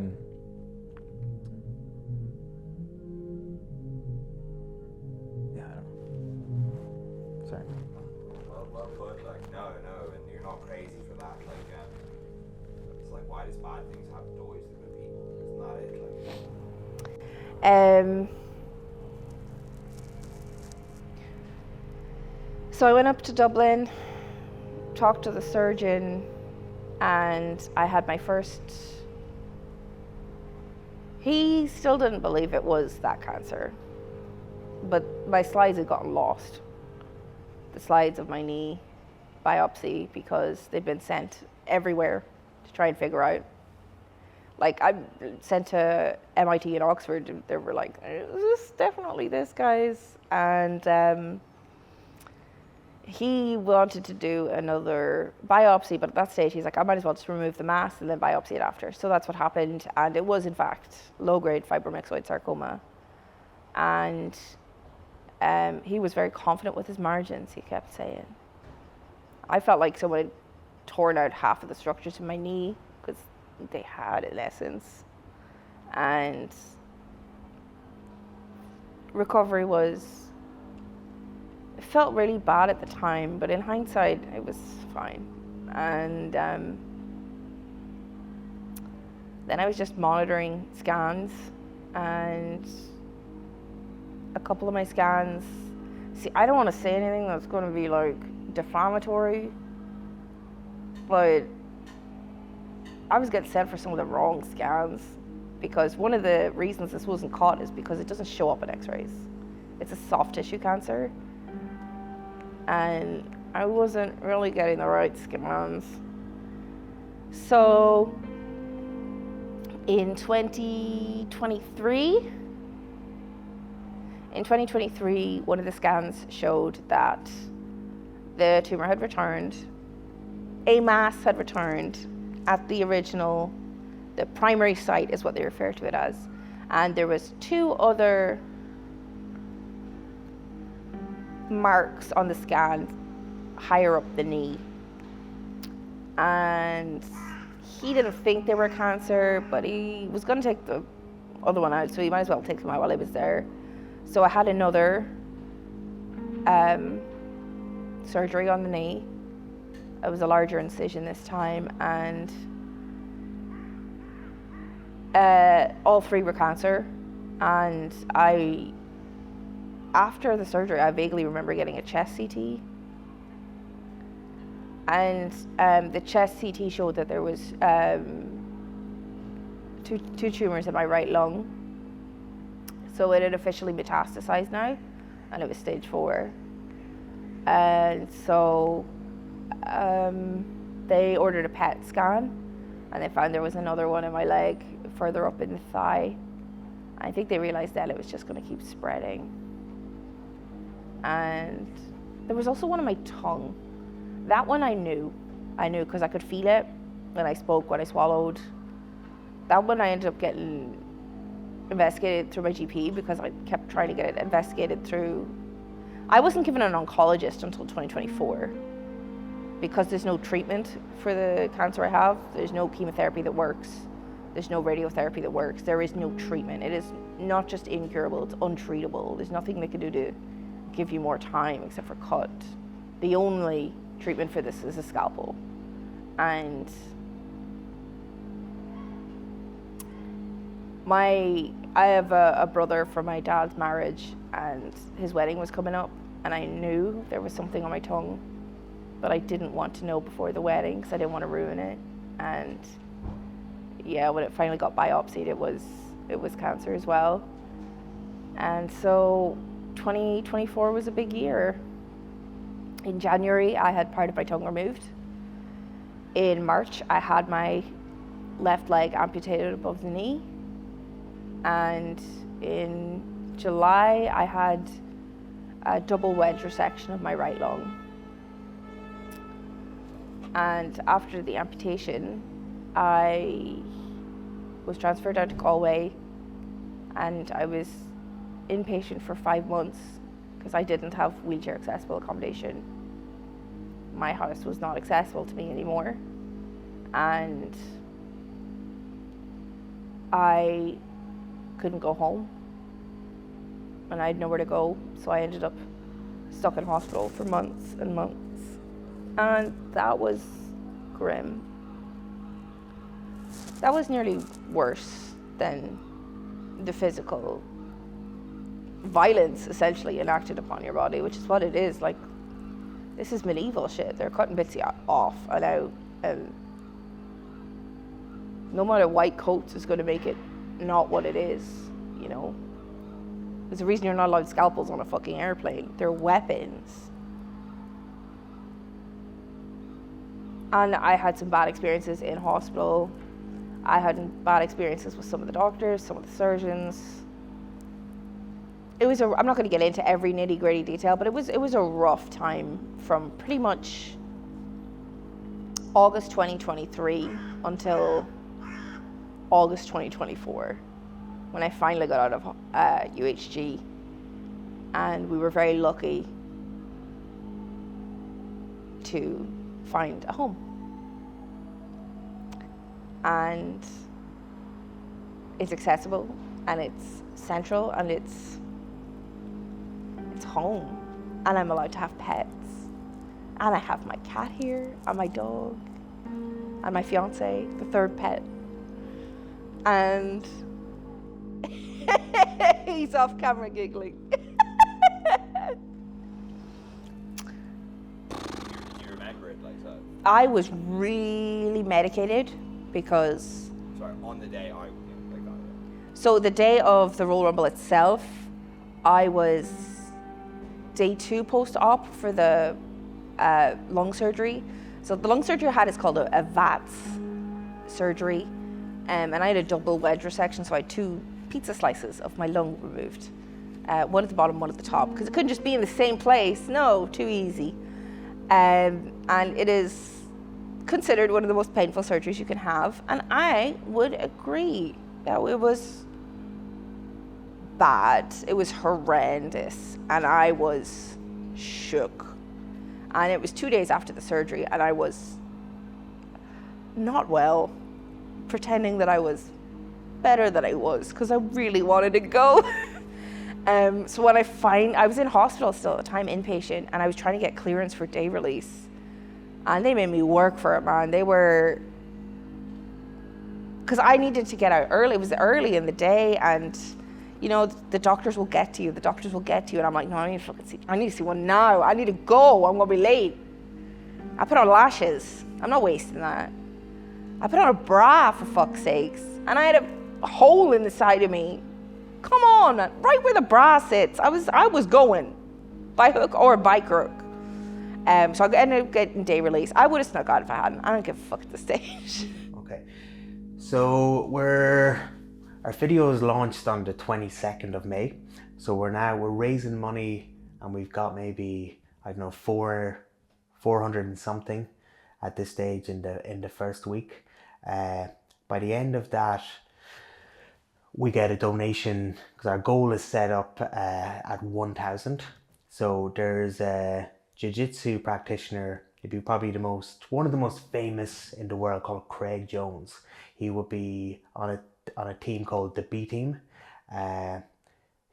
I don't know. Sorry. Well put, like, no, and you're not crazy for that. Like, it's like, why does bad things happen to always to good people? Isn't that it? Like, so I went up to Dublin, talked to the surgeon, and I had my first. He still didn't believe it was that cancer, but my slides had gotten lost. The slides of my knee biopsy, because they'd been sent everywhere to try and figure out. Like, I sent to MIT and Oxford, and they were like, is this definitely this, guys? And he wanted to do another biopsy, but at that stage he's like, I might as well just remove the mass and then biopsy it after. So that's what happened, and it was in fact low-grade fibromyxoid sarcoma. And he was very confident with his margins, he kept saying. I felt like someone had torn out half of the structures in my knee, because they had, in essence. And recovery it felt really bad at the time, but in hindsight, it was fine. And then I was just monitoring scans, and a couple of my scans, see, I don't want to say anything that's going to be like defamatory, but I was getting sent for some of the wrong scans, because one of the reasons this wasn't caught is because it doesn't show up in x-rays. It's a soft tissue cancer, and I wasn't really getting the right scans. So in 2023, one of the scans showed that the tumor had returned, a mass had returned at the primary site is what they refer to it as. And there was 2 other marks on the scan higher up the knee. and he didn't think they were cancer, but he was going to take the other one out, so he might as well take them out while I was there. So I had another surgery on the knee. It was a larger incision this time, and all three were cancer. And after the surgery, I vaguely remember getting a chest CT. And the chest CT showed that there was two tumors in my right lung. So it had officially metastasized now, and it was stage 4. And so they ordered a PET scan, and they found there was another one in my leg further up in the thigh. I think they realized that it was just going to keep spreading. And there was also one on my tongue. That one I knew because I could feel it when I spoke, when I swallowed. That one I ended up getting investigated through my GP because I kept trying to get it investigated through. I wasn't given an oncologist until 2024 because there's no treatment for the cancer I have. There's no chemotherapy that works. There's no radiotherapy that works. There is no treatment. It is not just incurable, it's untreatable. There's nothing they can do to give you more time except for cut. The only treatment for this is a scalpel. And I have a brother from my dad's marriage, and his wedding was coming up, and I knew there was something on my tongue, but I didn't want to know before the wedding because I didn't want to ruin it. And yeah, when it finally got biopsied, it was cancer as well. And so 2024 was a big year. In January, I had part of my tongue removed. In March, I had my left leg amputated above the knee. And in July, I had a double wedge resection of my right lung. And after the amputation, I was transferred down to Galway, and I was inpatient for 5 months because I didn't have wheelchair accessible accommodation. My house was not accessible to me anymore, and I couldn't go home, and I had nowhere to go, so I ended up stuck in hospital for months and months, and that was grim. That was nearly worse than the physical violence essentially enacted upon your body, which is what it is. Like, this is medieval shit. They're cutting bits off and out, and no matter white coats is going to make it not what it is, you know. There's a reason you're not allowed scalpels on a fucking airplane. They're weapons. And I had some bad experiences in hospital. I had bad experiences with some of the doctors, some of the surgeons. I'm not going to get into every nitty-gritty detail, but it was a rough time from pretty much August 2023 until August 2024, when I finally got out of UHG, and we were very lucky to find a home. And it's accessible, and it's central, and it's home, and I'm allowed to have pets, and I have my cat here, and my dog, and my fiance, the third pet, and he's off camera giggling. You remember it like that? I was really medicated because... Sorry, on the day I got it. So the day of the Royal Rumble itself, I was day 2 post-op for the lung surgery. So the lung surgery I had is called a VATS surgery, and I had a double wedge resection, so I had 2 pizza slices of my lung removed. One at the bottom, one at the top, because it couldn't just be in the same place. No, too easy. And it is considered one of the most painful surgeries you can have, and I would agree that it was bad. It was horrendous, and I was shook. And it was 2 days after the surgery, and I was not well, pretending that I was better than I was because I really wanted to go. So when I was in hospital still at the time, inpatient, and I was trying to get clearance for day release, and they made me work for it, man. Because I needed to get out early. It was early in the day, and you know, the doctors will get to you. And I'm like, no, I need to see one now. I need to go. I'm gonna be late. I put on lashes. I'm not wasting that. I put on a bra, for fuck's sakes, and I had a hole in the side of me. Come on, right where the bra sits. I was going by hook or by crook. So I ended up getting day release. I would have snuck out if I hadn't. I don't give a fuck at this stage. Okay, so our video is launched on the 22nd of May. So we're raising money, and we've got maybe, I don't know, 400 and something at this stage in the first week. By the end of that, we get a donation, because our goal is set up at 1,000. So there's a jiu-jitsu practitioner, he'd be probably one of the most famous in the world, called Craig Jones. He would be on a team called the B Team.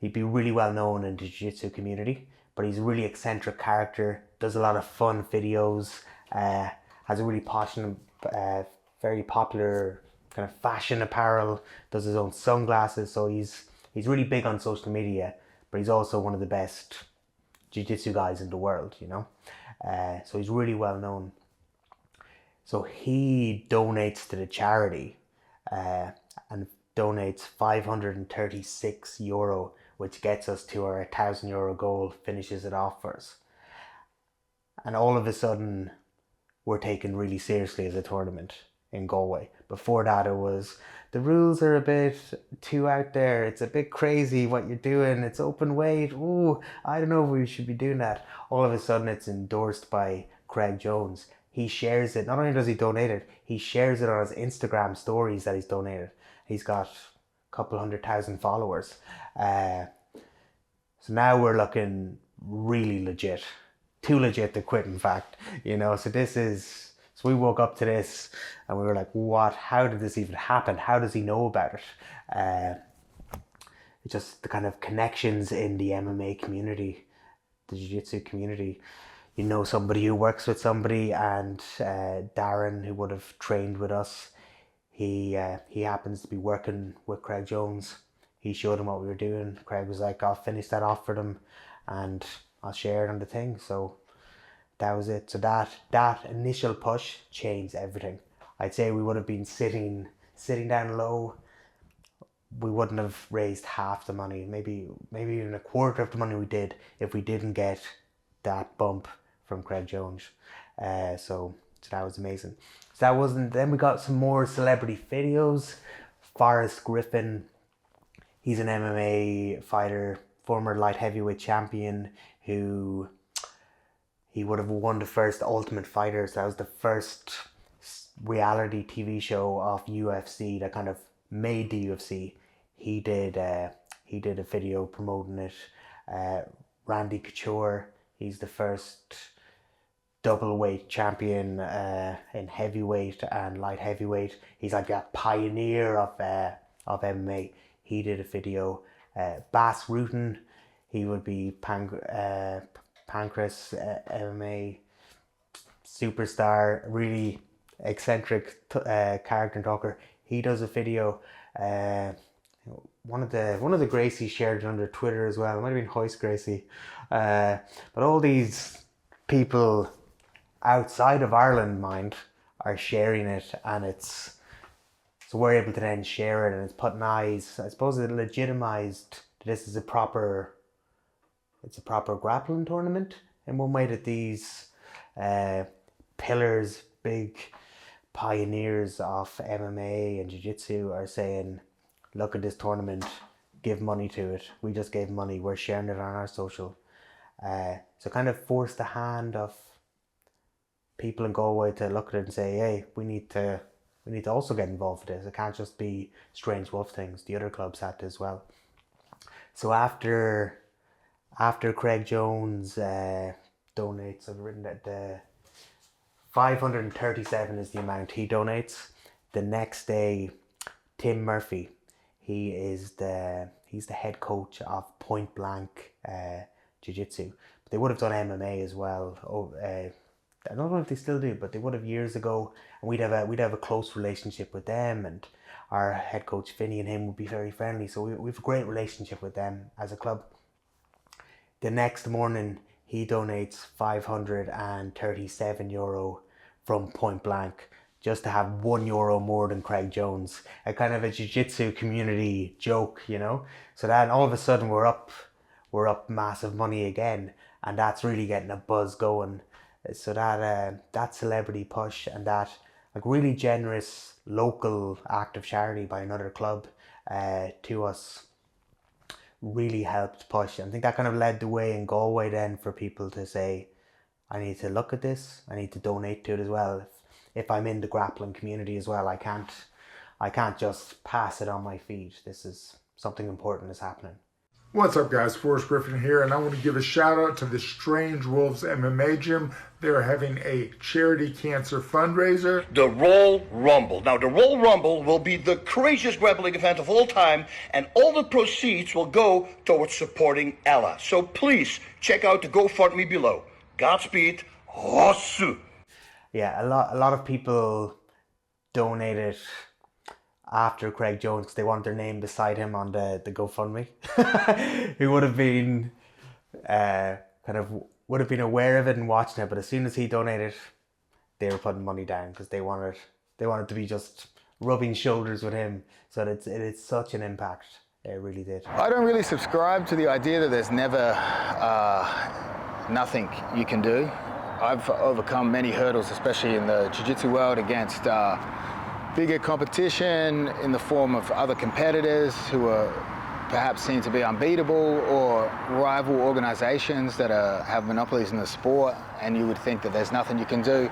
He'd be really well known in the jiu-jitsu community, but he's a really eccentric character, does a lot of fun videos, has a really passionate, very popular kind of fashion apparel, does his own sunglasses, so he's really big on social media, but he's also one of the best jiu-jitsu guys in the world, you know. So he's really well known. So he donates to the charity, and donates €536, which gets us to our €1,000 goal, finishes it off for us. And all of a sudden, we're taken really seriously as a tournament in Galway. Before that, it was, the rules are a bit too out there. It's a bit crazy what you're doing. It's open weight. Ooh, I don't know if we should be doing that. All of a sudden, it's endorsed by Craig Jones. He shares it. Not only does he donate it, he shares it on his Instagram stories that he's donated. He's got a couple 100,000 followers. So now we're looking really legit. Too legit to quit, in fact. You know, so we woke up to this and we were like, what? How did this even happen? How does he know about it? Just the kind of connections in the MMA community, the jiu-jitsu community. You know somebody who works with somebody, and Darren, who would have trained with us, he happens to be working with Craig Jones. He showed him what we were doing. Craig was like, I'll finish that off for them and I'll share it on the thing. So that was it. So that initial push changed everything. I'd say we would have been sitting down low. We wouldn't have raised half the money, maybe even a quarter of the money we did, if we didn't get that bump from Craig Jones. So that was amazing. Then we got some more celebrity videos. Forrest Griffin, he's an MMA fighter, former light heavyweight champion, who he would have won the first Ultimate Fighter. So that was the first reality TV show of UFC that kind of made the UFC. He did a video promoting it. Randy Couture, he's the first double weight champion in heavyweight and light heavyweight. He's like a pioneer of MMA. He did a video. Bas Rutten, he would be Pancras MMA superstar, really eccentric character and talker. He does a video. One of the Gracies shared it under Twitter as well. It might have been Hoist Gracie. But all these people outside of Ireland, mind, are sharing it, and so we're able to then share it, and it's putting eyes. I suppose it legitimized that this is a proper grappling tournament in one way, that these pillars, big pioneers of MMA and jiu-jitsu are saying, look at this tournament, give money to it. We just gave money, we're sharing it on our social. So kind of forced the hand of people in Galway to look at it and say, hey, we need to also get involved with this. It can't just be Strange Wolf things. The other clubs had to as well. So after Craig Jones donates, I've written that the 537 is the amount he donates. The next day, Tim Murphy, he's the head coach of Point Blank Jiu-Jitsu. But they would have done MMA as well. I don't know if they still do, but they would have years ago. And we'd have a close relationship with them, and our head coach Finney and him would be very friendly. So we have a great relationship with them as a club. The next morning, he donates €537 from Point Blank, just to have €1 more than Craig Jones. A kind of a jiu-jitsu community joke, you know. So then all of a sudden we're up massive money again, and that's really getting a buzz going. So that celebrity push and that like really generous local act of charity by another club to us really helped push. I think that kind of led the way in Galway then for people to say, I need to look at this, I need to donate to it as well. If I'm in the grappling community as well, I can't just pass it on my feet. This is something important is happening. What's up, guys? Forrest Griffin here, and I want to give a shout out to the Strange Wolves MMA gym. They're having a charity cancer fundraiser. The Royal Rumble. Now, the Royal Rumble will be the craziest grappling event of all time, and all the proceeds will go towards supporting Ella. So please check out the GoFundMe below. Godspeed. Hossu. Yeah, a lot of people donated after Craig Jones because they want their name beside him on the GoFundMe. He would have been would have been aware of it and watching it, but as soon as he donated, they were putting money down because they wanted to be just rubbing shoulders with him. So it's such an impact. It really did. I don't really subscribe to the idea that there's never nothing you can do. I've overcome many hurdles, especially in the jiu-jitsu world, against bigger competition in the form of other competitors who are perhaps seen to be unbeatable, or rival organizations that have monopolies in the sport, and you would think that there's nothing you can do.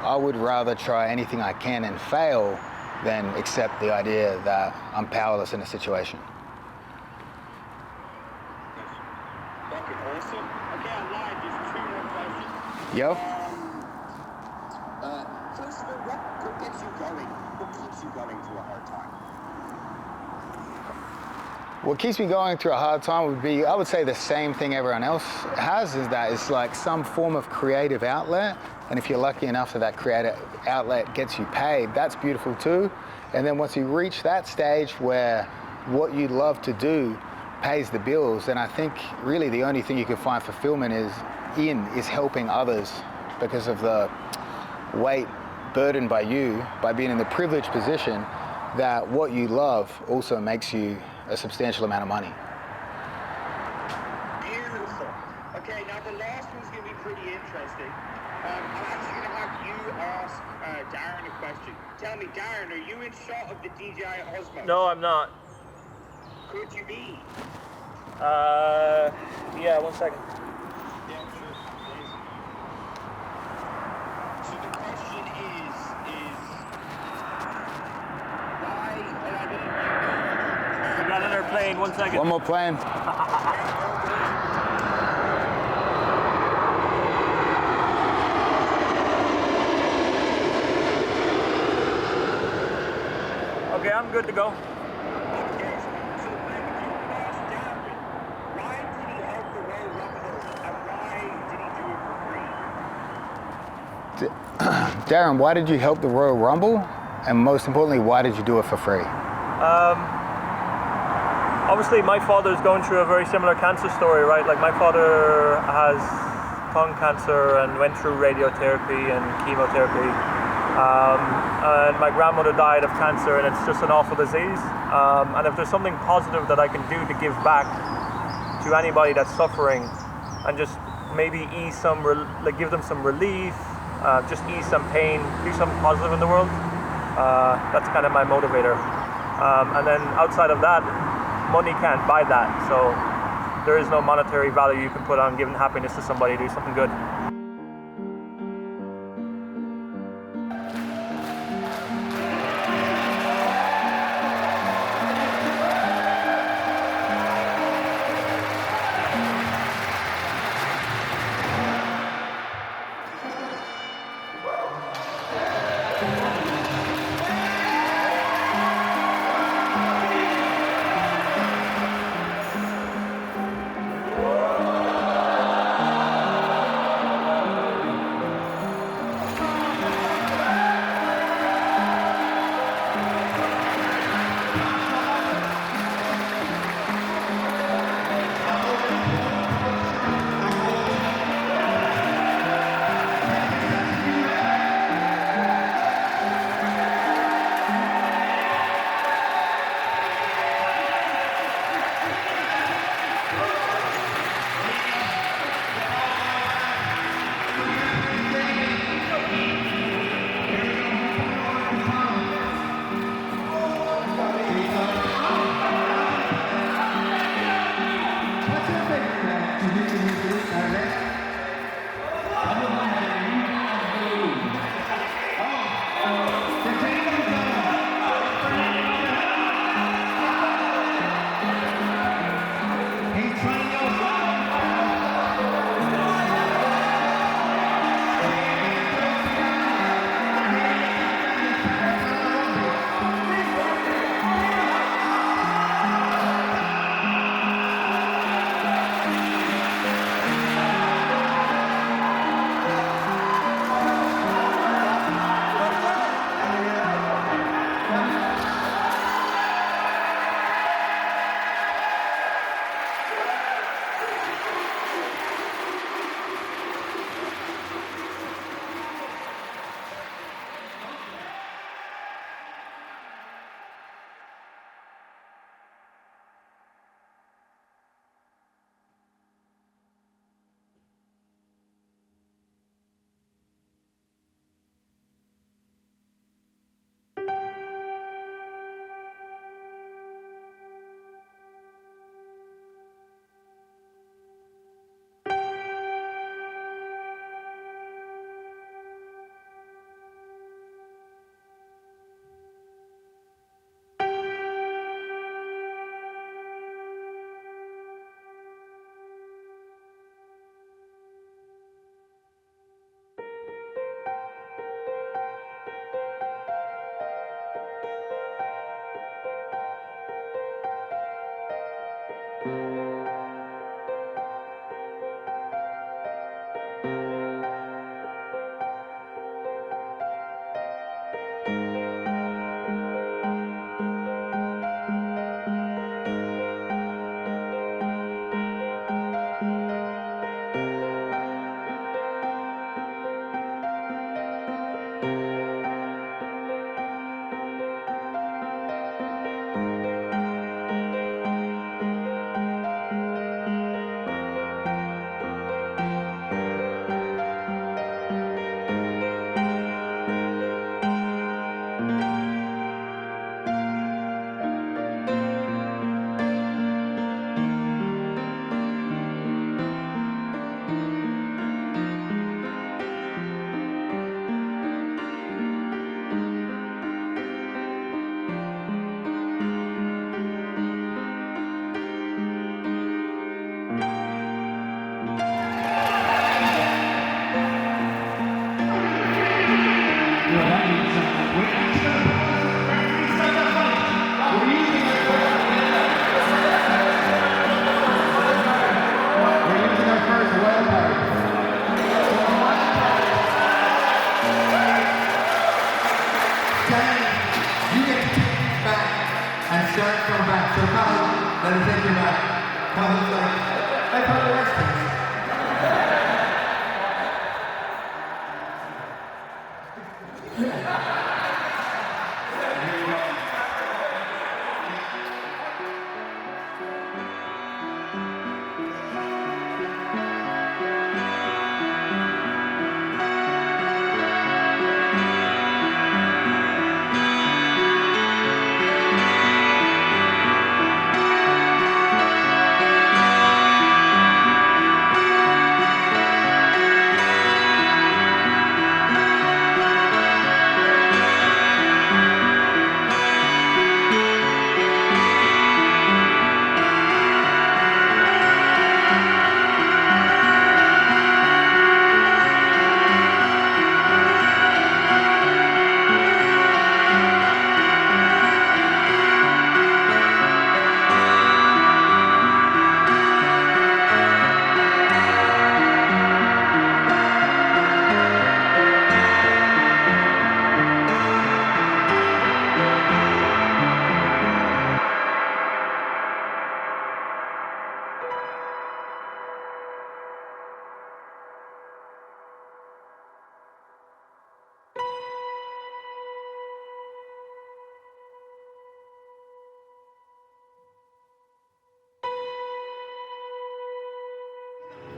I would rather try anything I can and fail than accept the idea that I'm powerless in a situation. Fucking awesome. Okay, I'm live. Just 2 more questions. Yo. First of all, what gets you going? What keeps you going through a hard time? What keeps me going through a hard time would be, I would say, the same thing everyone else has, is that it's like some form of creative outlet. And if you're lucky enough that creative outlet gets you paid, that's beautiful too. And then once you reach that stage where what you love to do pays the bills, then I think really the only thing you can find fulfillment is helping others, because of the weight burdened by you, by being in the privileged position that what you love also makes you a substantial amount of money. Beautiful. Okay, now the last one's going to be pretty interesting. I'm actually going to have you ask Darren a question. Tell me, Darren, are you in shot of the DJI Osmo? No, I'm not. Could you be? Yeah, 1 second. Yeah, sure. Please. So the question is why, and I didn't I got another plane, 1 second. One more plane. Okay, I'm good to go. Darren, why did you help the Royal Rumble? And most importantly, why did you do it for free? Obviously, my father's going through a very similar cancer story, right? Like, my father has tongue cancer and went through radiotherapy and chemotherapy. And my grandmother died of cancer, and it's just an awful disease. And if there's something positive that I can do to give back to anybody that's suffering, and just maybe give them some relief, just ease some pain, do something positive in the world, that's kind of my motivator. And then outside of that, money can't buy that. So there is no monetary value you can put on giving happiness to somebody, do something good.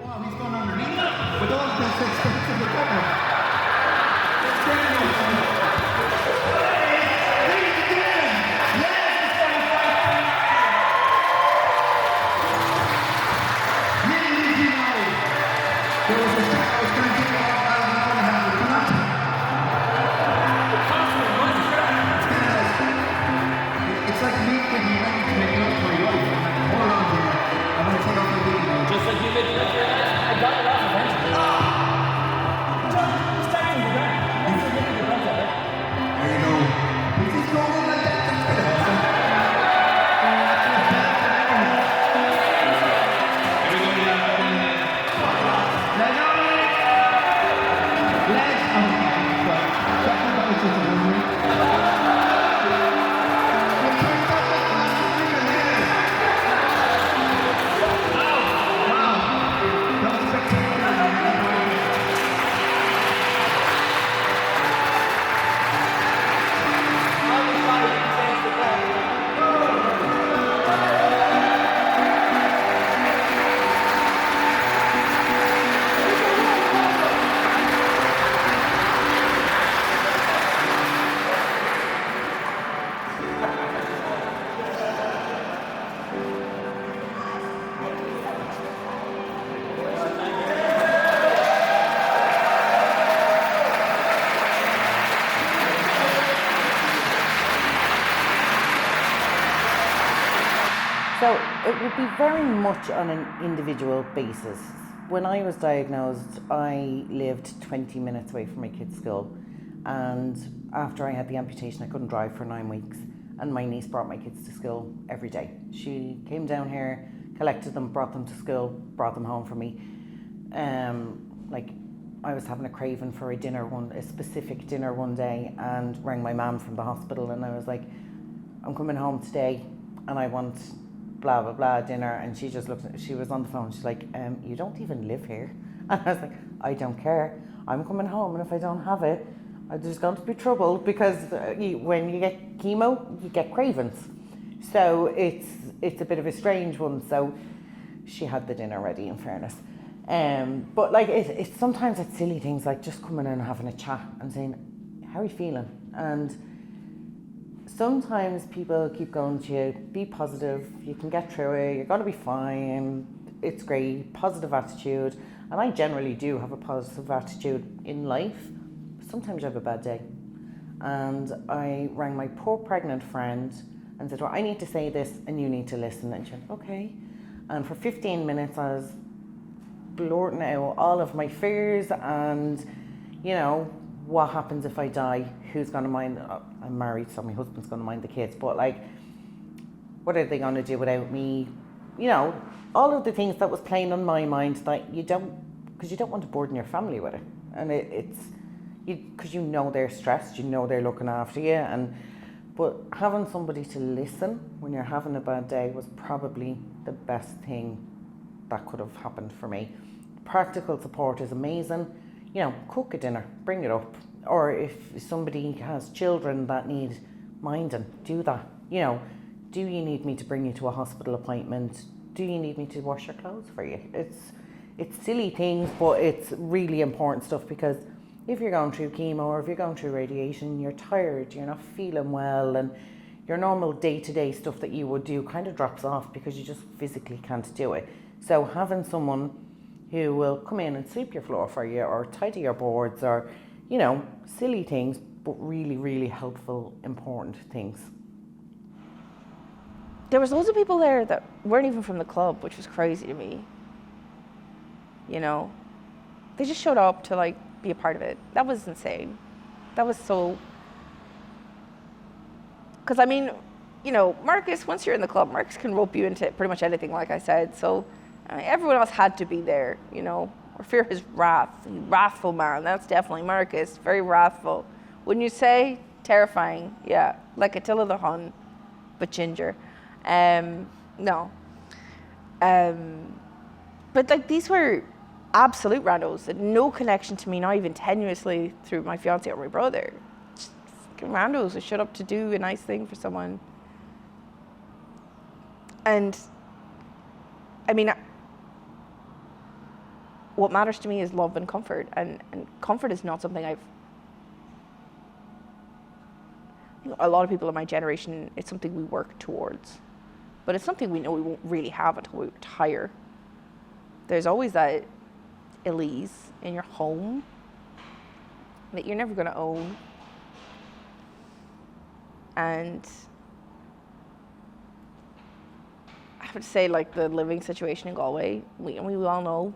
Wow, he's going underneath with all the expensive equipment. It's like me getting ready to make love to my wife. I'm like, hold on here. I'm going to take off my booty now. Just like you did. I got it off eventually. Just take it to the ground. That's what you're going to do. There you go. If he's going in like that, that's going to happen. So it would be very much on an individual basis. When I was diagnosed, I lived 20 minutes away from my kids' school, and after I had the amputation I couldn't drive for 9 weeks, and my niece brought my kids to school every day. She came down here, collected them, brought them to school, brought them home for me. Like I was having a craving for a specific dinner one day, and rang my mum from the hospital, and I was like, I'm coming home today and I want blah blah blah dinner. And she just looked, she was on the phone, she's like, you don't even live here. And I was like, I don't care, I'm coming home, and if I don't have it, there's going to be trouble, because when you get chemo you get cravings. So it's a bit of a strange one. So she had the dinner ready, in fairness. But like it's sometimes it's silly things like just coming in and having a chat and saying, how are you feeling? And sometimes people keep going to you, be positive, you can get through it, you're going to be fine, it's great, positive attitude. And I generally do have a positive attitude in life. Sometimes I have a bad day. And I rang my poor pregnant friend and said, well, I need to say this and you need to listen. And she went, okay. And for 15 minutes I was blurting out all of my fears and, you know, what happens if I die? Who's going to mind? I'm married, so my husband's going to mind the kids. But like, what are they going to do without me? You know, all of the things that was playing on my mind that you don't, because you don't want to burden your family with it. And because you know they're stressed, you know they're looking after you. But having somebody to listen when you're having a bad day was probably the best thing that could have happened for me. Practical support is amazing. You know, cook a dinner, bring it up. or if somebody has children that need minding, do that. You know, do you need me to bring you to a hospital appointment? Do you need me to wash your clothes for you? It's silly things, but it's really important stuff, because if you're going through chemo or if you're going through radiation, you're tired, you're not feeling well, and your normal day-to-day stuff that you would do kind of drops off because you just physically can't do it. So having someone who will come in and sweep your floor for you, or tidy your boards, or, you know, silly things, but really, really helpful, important things. There was loads of people there that weren't even from the club, which was crazy to me. You know, they just showed up to like be a part of it. That was insane. That was so. Because I mean, you know, Marcus, once you're in the club, Marcus can rope you into pretty much anything, like I said. So I mean, everyone else had to be there, you know, or fear his wrath. Wrathful man, that's definitely Marcus. Very wrathful. Wouldn't you say? Terrifying, yeah. Like Attila the Hun, but ginger. No. But like, these were absolute randos, that no connection to me, not even tenuously through my fiance or my brother. Just fucking randos who showed up to do a nice thing for someone. And I mean, what matters to me is love and comfort, and comfort is not something a lot of people in my generation, it's something we work towards, but it's something we know we won't really have until we retire. There's always that Elise in your home that you're never going to own. And I have to say, like, the living situation in Galway, we all know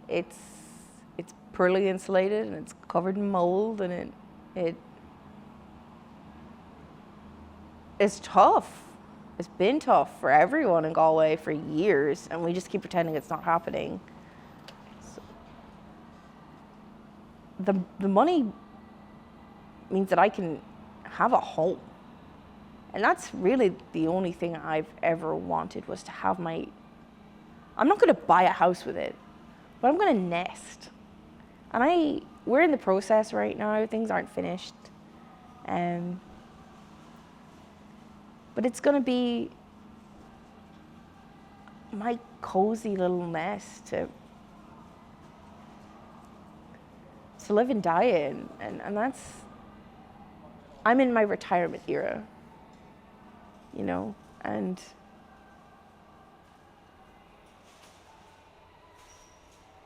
it's poorly insulated and it's covered in mold, and it's tough. It's been tough for everyone in Galway for years, and we just keep pretending it's not happening. So the money means that I can have a home. And that's really the only thing I've ever wanted, was to have my... I'm not going to buy a house with it, but I'm going to nest. And we're in the process right now. Things aren't finished. But it's going to be my cozy little nest to live and die in. And that's... I'm in my retirement era, you know, and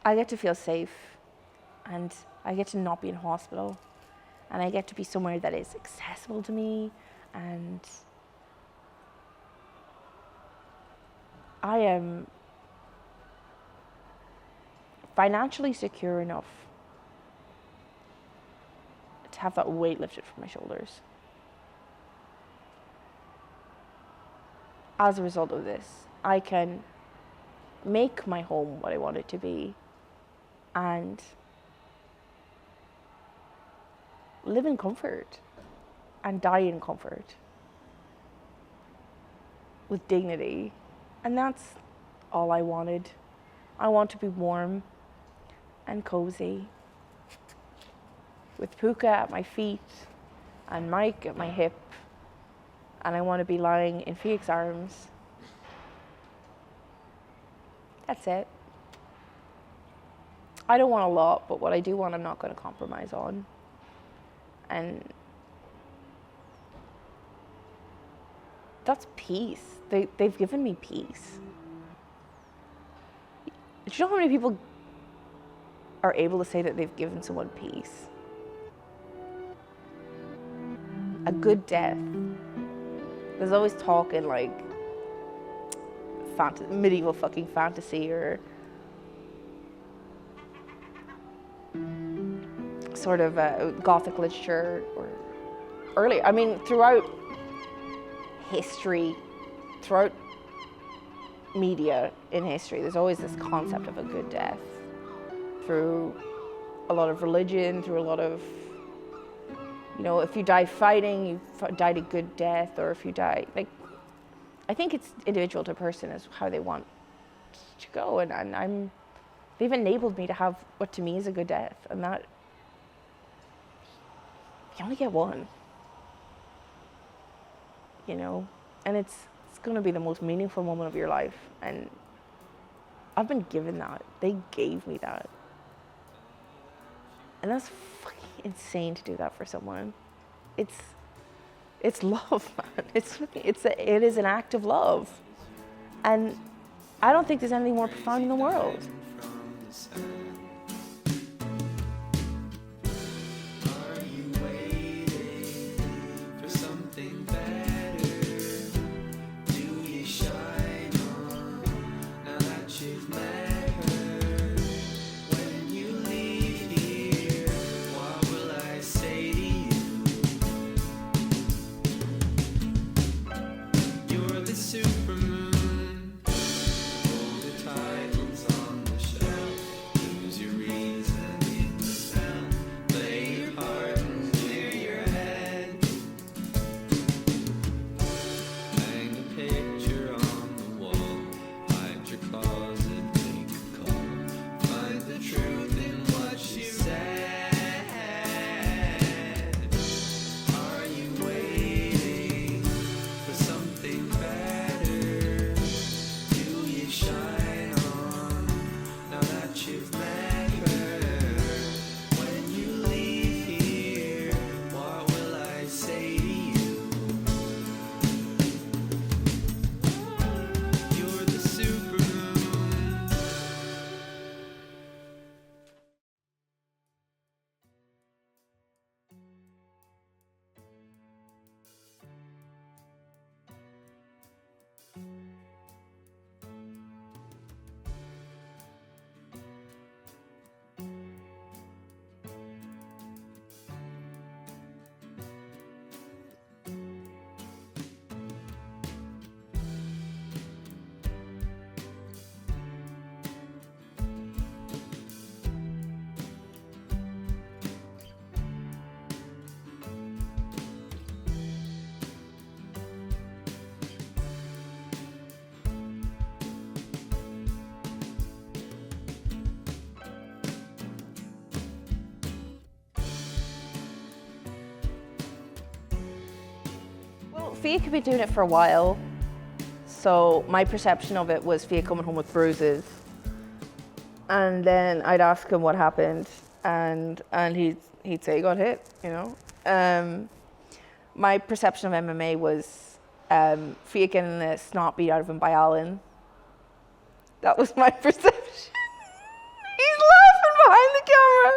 I get to feel safe, and I get to not be in hospital, and I get to be somewhere that is accessible to me, and I am financially secure enough to have that weight lifted from my shoulders. As a result of this, I can make my home what I want it to be and live in comfort and die in comfort with dignity. And that's all I wanted. I want to be warm and cozy with Puka at my feet and Mike at my hip, and I want to be lying in Fiac's arms. That's it. I don't want a lot, but what I do want, I'm not going to compromise on. And that's peace. They've given me peace. Do you know how many people are able to say that they've given someone peace? A good death. There's always talk in like medieval fucking fantasy or sort of Gothic literature or early. I mean, throughout history, throughout media in history, there's always this concept of a good death. Through a lot of religion, through a lot of, you know, if you die fighting, you died a good death, or if you die, like, I think it's individual to person as how they want to go, and they've enabled me to have what to me is a good death, and you only get one. You know, and it's going to be the most meaningful moment of your life, and I've been given that. They gave me that, and that's fucking insane to do that for someone. It's love, man. It is an act of love, and I don't think there's anything more profound in the world. Fia could be doing it for a while, so my perception of it was Fia coming home with bruises, and then I'd ask him what happened, and he'd say he got hit, you know. My perception of MMA was Fia getting the snot beat out of him by Alan. That was my perception. He's laughing behind the camera.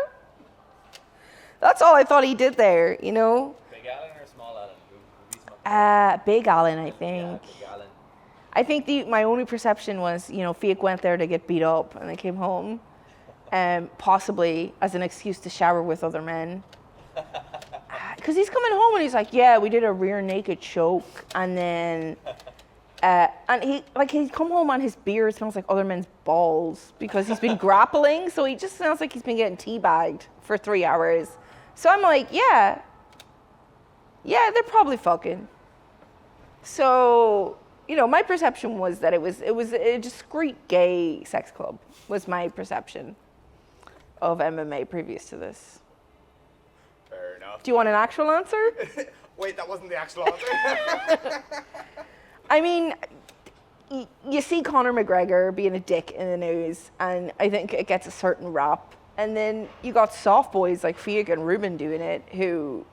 That's all I thought he did there, you know. Big Alan or small Alan? Big think. Yeah, Big Alan. I think my only perception was, you know, Fiat went there to get beat up and then came home, possibly as an excuse to shower with other men. Because he's coming home and he's like, yeah, we did a rear naked choke, and then, and he'd come home and his beard smells like other men's balls because he's been grappling, so he just smells like he's been getting teabagged for 3 hours. So I'm like, yeah, they're probably fucking. So, you know, my perception was that it was a discreet gay sex club, was my perception of MMA previous to this. Fair enough. Do you want an actual answer? Wait, that wasn't the actual answer. I mean, you see Conor McGregor being a dick in the news, and I think it gets a certain rap. And then you got soft boys like Fiak and Ruben doing it, who...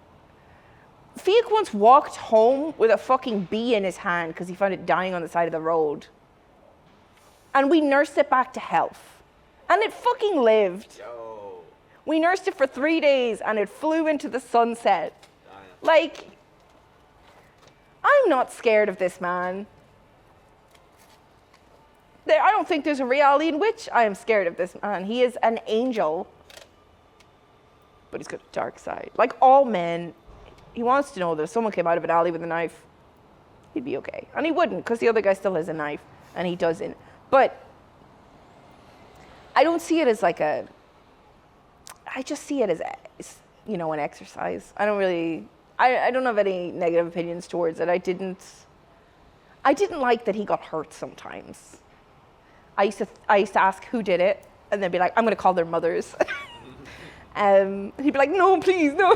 Fiak once walked home with a fucking bee in his hand because he found it dying on the side of the road. And we nursed it back to health. And it fucking lived. Yo. We nursed it for 3 days and it flew into the sunset. Damn. Like, I'm not scared of this man. I don't think there's a reality in which I am scared of this man. He is an angel, but he's got a dark side. Like all men, he wants to know that if someone came out of an alley with a knife, he'd be okay. And he wouldn't, because the other guy still has a knife, and he doesn't. But I don't see it as like I just see it as, you know, an exercise. I don't have any negative opinions towards it. I didn't like that he got hurt sometimes. I used to ask who did it, and then be like, I'm going to call their mothers. He'd be like, no, please, no.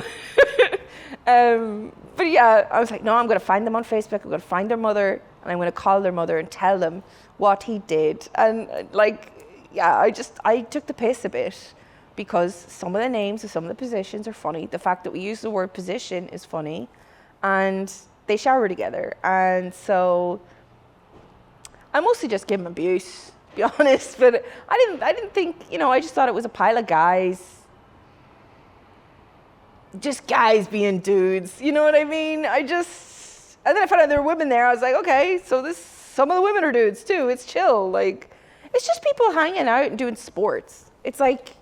But yeah, I was like, no, I'm going to find them on Facebook. I'm going to find their mother, and I'm going to call their mother and tell them what he did. And like, yeah, I took the piss a bit because some of the names of some of the positions are funny. The fact that we use the word position is funny, and they shower together. And so I mostly just give him abuse, to be honest. But I didn't think, I just thought it was a pile of guys. Just guys being dudes, you know what I mean? And then I found out there were women there. I was like, okay, so some of the women are dudes too. It's chill. Like, it's just people hanging out and doing sports. It's like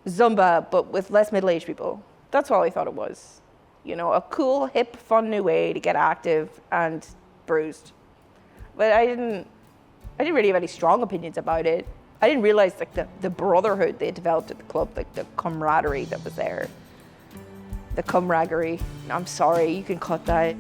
Zumba, but with less middle-aged people. That's all I thought it was. A cool, hip, fun new way to get active and bruised. But I didn't really have any strong opinions about it. I didn't realize like the brotherhood they developed at the club, like the camaraderie that was there. The cumraggery. I'm sorry, you can cut that.